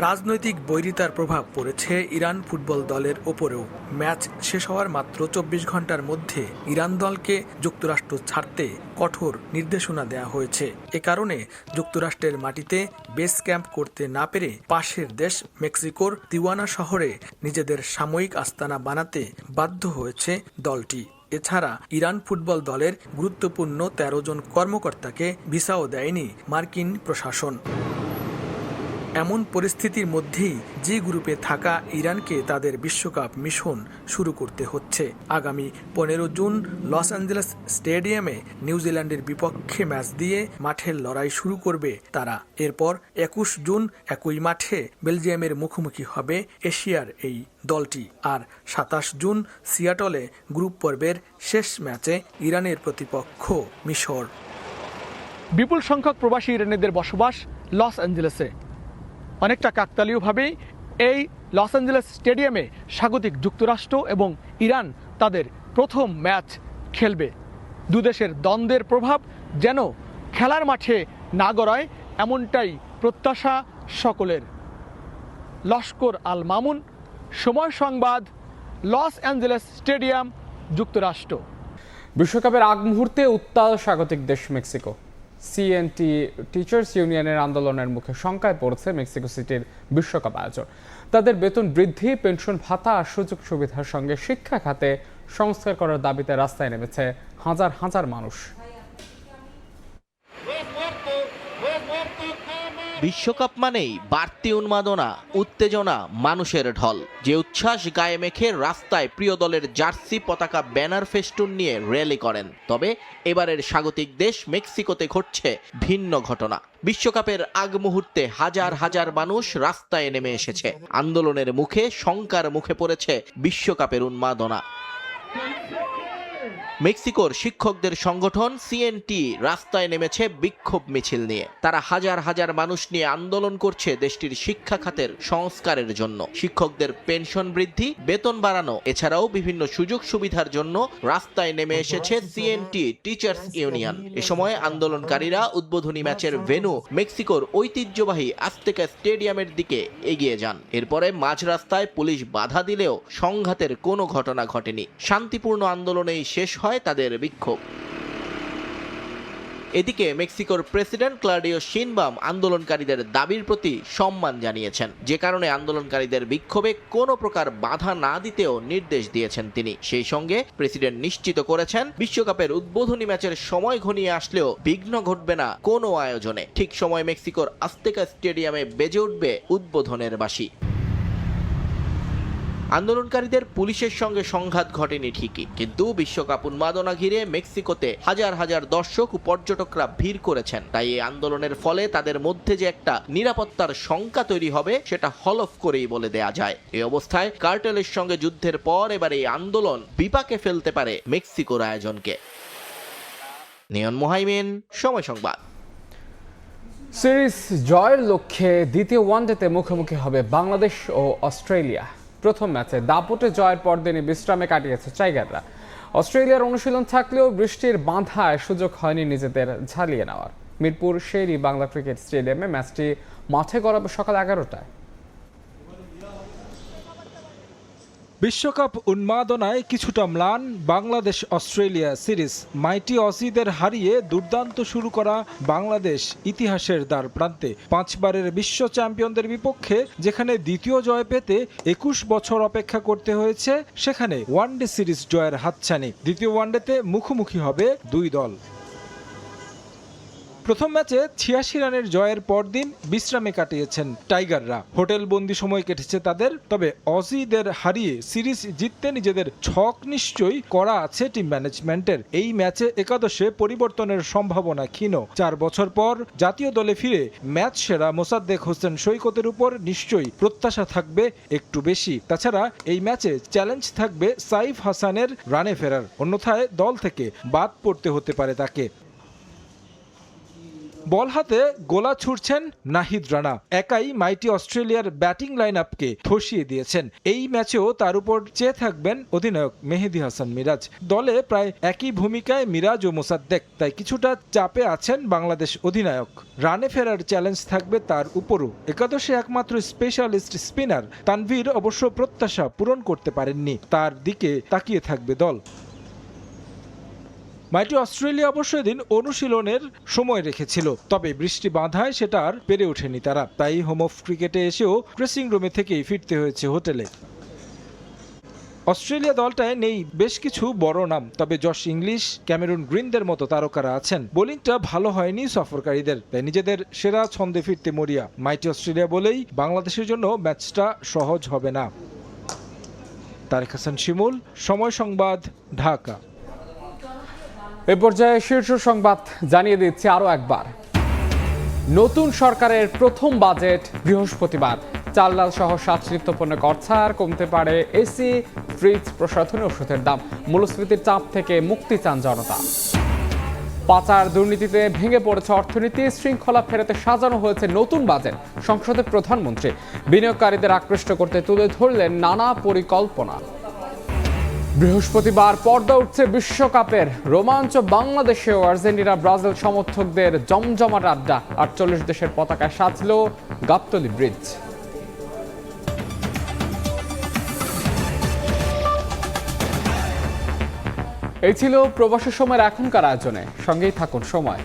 Speaker 6: রাজনৈতিক বৈরিতার প্রভাব পড়েছে ইরান ফুটবল দলের ওপরেও। ম্যাচ শেষ হওয়ার মাত্র 24 ঘন্টার মধ্যে ইরান দলকে যুক্তরাষ্ট্র ছাড়তে কঠোর নির্দেশনা দেওয়া হয়েছে। এ কারণে যুক্তরাষ্ট্রের মাটিতে বেস ক্যাম্প করতে না পেরে পাশের দেশ মেক্সিকোর তিওয়ানা শহরে নিজেদের সাময়িক আস্তানা বানাতে বাধ্য হয়েছে দলটি। এছাড়া ইরান ফুটবল দলের গুরুত্বপূর্ণ 13 জন কর্মকর্তাকে ভিসাও দেয়নি মার্কিন প্রশাসন। এমন পরিস্থিতির মধ্যেই জি গ্রুপে থাকা ইরানকে তাদের বিশ্বকাপ মিশন শুরু করতে হচ্ছে। আগামী 15 জুন লস অ্যাঞ্জেলেস স্টেডিয়ামে নিউজিল্যান্ডের বিপক্ষে ম্যাচ দিয়ে মাঠের লড়াই শুরু করবে তারা। এরপর 21 জুন একই মাঠে বেলজিয়ামের মুখোমুখি হবে এশিয়ার এই দলটি। আর 27 জুন সিয়াটলে গ্রুপ পর্বের শেষ ম্যাচে ইরানের প্রতিপক্ষ মিশর।
Speaker 16: বিপুল সংখ্যক প্রবাসী ইরানিদের বসবাস লস অ্যাঞ্জেলেসে। অনেকটা কাকতালীয়ভাবেই এই লস অ্যাঞ্জেলেস স্টেডিয়ামে স্বাগতিক যুক্তরাষ্ট্র এবং ইরান তাদের প্রথম ম্যাচ খেলবে। দুদেশের দ্বন্দ্বের প্রভাব যেন খেলার মাঠে না গড়ায়, এমনটাই প্রত্যাশা সকলের। লস্কর আল মামুন, সময় সংবাদ, লস অ্যাঞ্জেলেস স্টেডিয়াম, যুক্তরাষ্ট্র।
Speaker 1: বিশ্বকাপের আগ মুহূর্তে উত্তাল স্বাগতিক দেশ মেক্সিকো। সিএনটি টিচার্স ইউনিয়নের আন্দোলনের মুখে শঙ্কায় পড়েছে মেক্সিকো সিটির বিশ্বকাপ আয়োজন। তাদের বেতন বৃদ্ধি, পেনশন ভাতা আর সুযোগ সুবিধার সঙ্গে শিক্ষা খাতে সংস্কার করার দাবিতে রাস্তায় নেমেছে হাজার হাজার মানুষ।
Speaker 18: বিশ্বকাপ মানেই বাড়তি উন্মাদনা, উত্তেজনা, মানুষের ঢল। যে উচ্ছ্বাস গায়ে মেখে রাস্তায় প্রিয় দলের জার্সি, পতাকা, ব্যানার, ফেস্টুন নিয়ে র্যালি করেন। তবে এবারের স্বাগতিক দেশ মেক্সিকোতে ঘটছে ভিন্ন ঘটনা। বিশ্বকাপের আগ মুহূর্তে হাজার হাজার মানুষ রাস্তায় নেমে এসেছে। আন্দোলনের মুখে, শঙ্কার মুখে পড়েছে বিশ্বকাপের উন্মাদনা। মেক্সিকোর শিক্ষকদের সংগঠন সিএনটি রাস্তায় নেমেছে বিক্ষোভ মিছিল নিয়ে। তারা হাজার হাজার মানুষ নিয়ে আন্দোলন করছে দেশটির শিক্ষা খাতের সংস্কারের জন্য। শিক্ষকদের পেনশন বৃদ্ধি, বেতন বাড়ানো, এছাড়াও বিভিন্ন সুযোগ সুবিধার জন্য রাস্তায় নেমে এসেছে সিএনটি টিচার্স ইউনিয়ন। এ সময় আন্দোলনকারীরা উদ্বোধনী ম্যাচের ভেন্যু মেক্সিকোর ঐতিহ্যবাহী আজতেকা স্টেডিয়ামের দিকে এগিয়ে যান। এরপরে মাঝ রাস্তায় পুলিশ বাধা দিলেও সংঘাতের কোনো ঘটনা ঘটেনি। শান্তিপূর্ণ আন্দোলনেই শেষ হয় তাদের বিক্ষোভ। এদিকে মেক্সিকোর প্রেসিডেন্ট ক্লাউডিও শিনবাম আন্দোলনকারীদের দাবির প্রতি সম্মান জানিয়েছেন, যে কারণে আন্দোলনকারীদের বিক্ষোভে কোনো প্রকার বাধা না দিতেও নির্দেশ দিয়েছেন তিনি। সেই সঙ্গে প্রেসিডেন্ট নিশ্চিত করেছেন, বিশ্বকাপের উদ্বোধনী ম্যাচের সময় ঘনিয়ে আসলেও বিঘ্ন ঘটবে না কোনো আয়োজনে। ঠিক সময় মেক্সিকোর আজতেকা স্টেডিয়ামে বেজে উঠবে উদ্বোধনের বাঁশি। আন্দোলনকারীদের পুলিশের সঙ্গে সংঘাত ঘটেনি ঠিকই, কিন্তু বিশ্বকাপ উন্মাদনা ঘিরে মেক্সিকোতে হাজার হাজার দর্শক ও পর্যটকরা ভিড় করেছেন। তাই এই আন্দোলনের ফলে তাদের মধ্যে যে একটা নিরাপত্তার শঙ্কা তৈরি হবে, সেটা হলফ করেই বলে দেয়া যায়। এই অবস্থায় কার্টেলের সঙ্গে যুদ্ধের পর এবার এই আন্দোলন বিপাকে ফেলতে পারে মেক্সিকোর আয়োজনকে। নিয়ন মোহাইমিন, সময় সংবাদ।
Speaker 1: সিরিজ জয়ের লক্ষ্যে দ্বিতীয় ওয়ানডেতে মুখোমুখি হবে বাংলাদেশ ও অস্ট্রেলিয়া। প্রথম ম্যাচে দাপটে জয়ের পরদিনে বিশ্রামে কাটিয়েছে টাইগাররা। অস্ট্রেলিয়ার অনুশীলন থাকলেও বৃষ্টির বাধায় সুযোগ হয়নি নিজেদের ঝালিয়ে নেওয়ার। মিরপুর শেরি বাংলা ক্রিকেট স্টেডিয়ামে ম্যাচটি মাঠে গড়াবে সকাল 11টায়।
Speaker 10: বিশ্বকাপ উন্মাদনায় কিছুটা ম্লান বাংলাদেশ অস্ট্রেলিয়া সিরিজ। মাইটি অসিদের হারিয়ে দুর্দান্ত শুরু করা বাংলাদেশ ইতিহাসের দ্বার প্রান্তে। 5 বারের বিশ্ব চ্যাম্পিয়নদের বিপক্ষে যেখানে দ্বিতীয় জয় পেতে 21 বছর অপেক্ষা করতে হয়েছে, সেখানে ওয়ানডে সিরিজ জয়ের হাতছানি। দ্বিতীয় ওয়ানডেতে মুখোমুখি হবে দুই দল। প্রথম ম্যাচে 86 রানের জয়ের পরদিন বিশ্রামে কাটিয়েছেন টাইগাররা। হোটেল বন্দি সময় কেটেছে তাদের। তবে অজিদের হারিয়ে সিরিজ জিততে নিজেদের ছক নিশ্চয়ই করা আছে টিম ম্যানেজমেন্টের। এই ম্যাচে একাদশে পরিবর্তনের সম্ভাবনা ক্ষীণ। 4 বছর পর জাতীয় দলে ফিরে ম্যাচ সেরা মোসাদ্দেক হোসেন সৈকতের উপর নিশ্চয়ই প্রত্যাশা থাকবে একটু বেশি। তাছাড়া এই ম্যাচে চ্যালেঞ্জ থাকবে সাইফ হাসানের রানে ফেরার, অন্যথায় দল থেকে বাদ পড়তে হতে পারে তাকে। বল হাতে গোলা ছুড়ছেন নাহিদ রানা, একাই মাইটি অস্ট্রেলিয়ার ব্যাটিং লাইন আপকে ধসিয়ে দিয়েছেন। এই ম্যাচেও তার উপর চেয়ে থাকবেন অধিনায়ক মেহেদী হাসান মিরাজ। দলে প্রায় একই ভূমিকায় মিরাজ ও মোসাদ্দেক, তাই কিছুটা চাপে আছেন বাংলাদেশ অধিনায়ক। রানে ফেরার চ্যালেঞ্জ থাকবে তার উপরও। একাদশে একমাত্র স্পেশালিস্ট স্পিনার তানভীর অবশ্য প্রত্যাশা পূরণ করতে পারেননি, তার দিকে তাকিয়ে থাকবে দল। মাইটি অস্ট্রেলিয়া অবশ্য এদিন অনুশীলনের সময় রেখেছিল, তবে বৃষ্টি বাধায় সেটা আর পেরে ওঠেনি তারা। তাই হোম অফ ক্রিকেটে এসেও ড্রেসিং রুমে থেকেই ফিরতে হয়েছে হোটেলে। অস্ট্রেলিয়া দলটায় নেই বেশ কিছু বড় নাম, তবে জশ ইংলিশ, ক্যামেরুন গ্রিনদের মতো তারকারা আছেন। বোলিংটা ভালো হয়নি সফরকারীদের, তাই নিজেদের সেরা ছন্দে ফিরতে মরিয়া মাইটি অস্ট্রেলিয়া বলেই বাংলাদেশের জন্য ম্যাচটা সহজ হবে না। তারেক হাসান শিমুল, সময় সংবাদ, ঢাকা।
Speaker 1: এ পর্যায়ে শীর্ষ সংবাদ জানিয়ে দিচ্ছি আরও একবার। নতুন সরকারের প্রথম বাজেট বৃহস্পতিবার। চাল ডাল সহ 7 নিত্যপণ্য কর ছাড়, কমতে পারে এসি, ফ্রিজ, প্রসাধনী ওষুধের দাম। মূল্যস্ফীতির চাপ থেকে মুক্তি চান জনতা। পাচার দুর্নীতিতে ভেঙে পড়েছে অর্থনীতি, শৃঙ্খলা ফেরাতে সাজানো হয়েছে নতুন বাজেট। সংসদে প্রধানমন্ত্রী বিনিয়োগকারীদের আকৃষ্ট করতে তুলে ধরলেন নানা পরিকল্পনা। বৃহস্পতিবার পর্দা উঠছে বিশ্বকাপের রোমাঞ্চ। বাংলাদেশেও আর্জেন্টিনা ব্রাজিল সমর্থকদের জমজমাট আড্ডা। 48 দেশের পতাকায় সাজল গাবতলী ব্রিজ। এই ছিল প্রবাসী সময়ের এখনকার আয়োজনে। সঙ্গেই থাকুন সময়।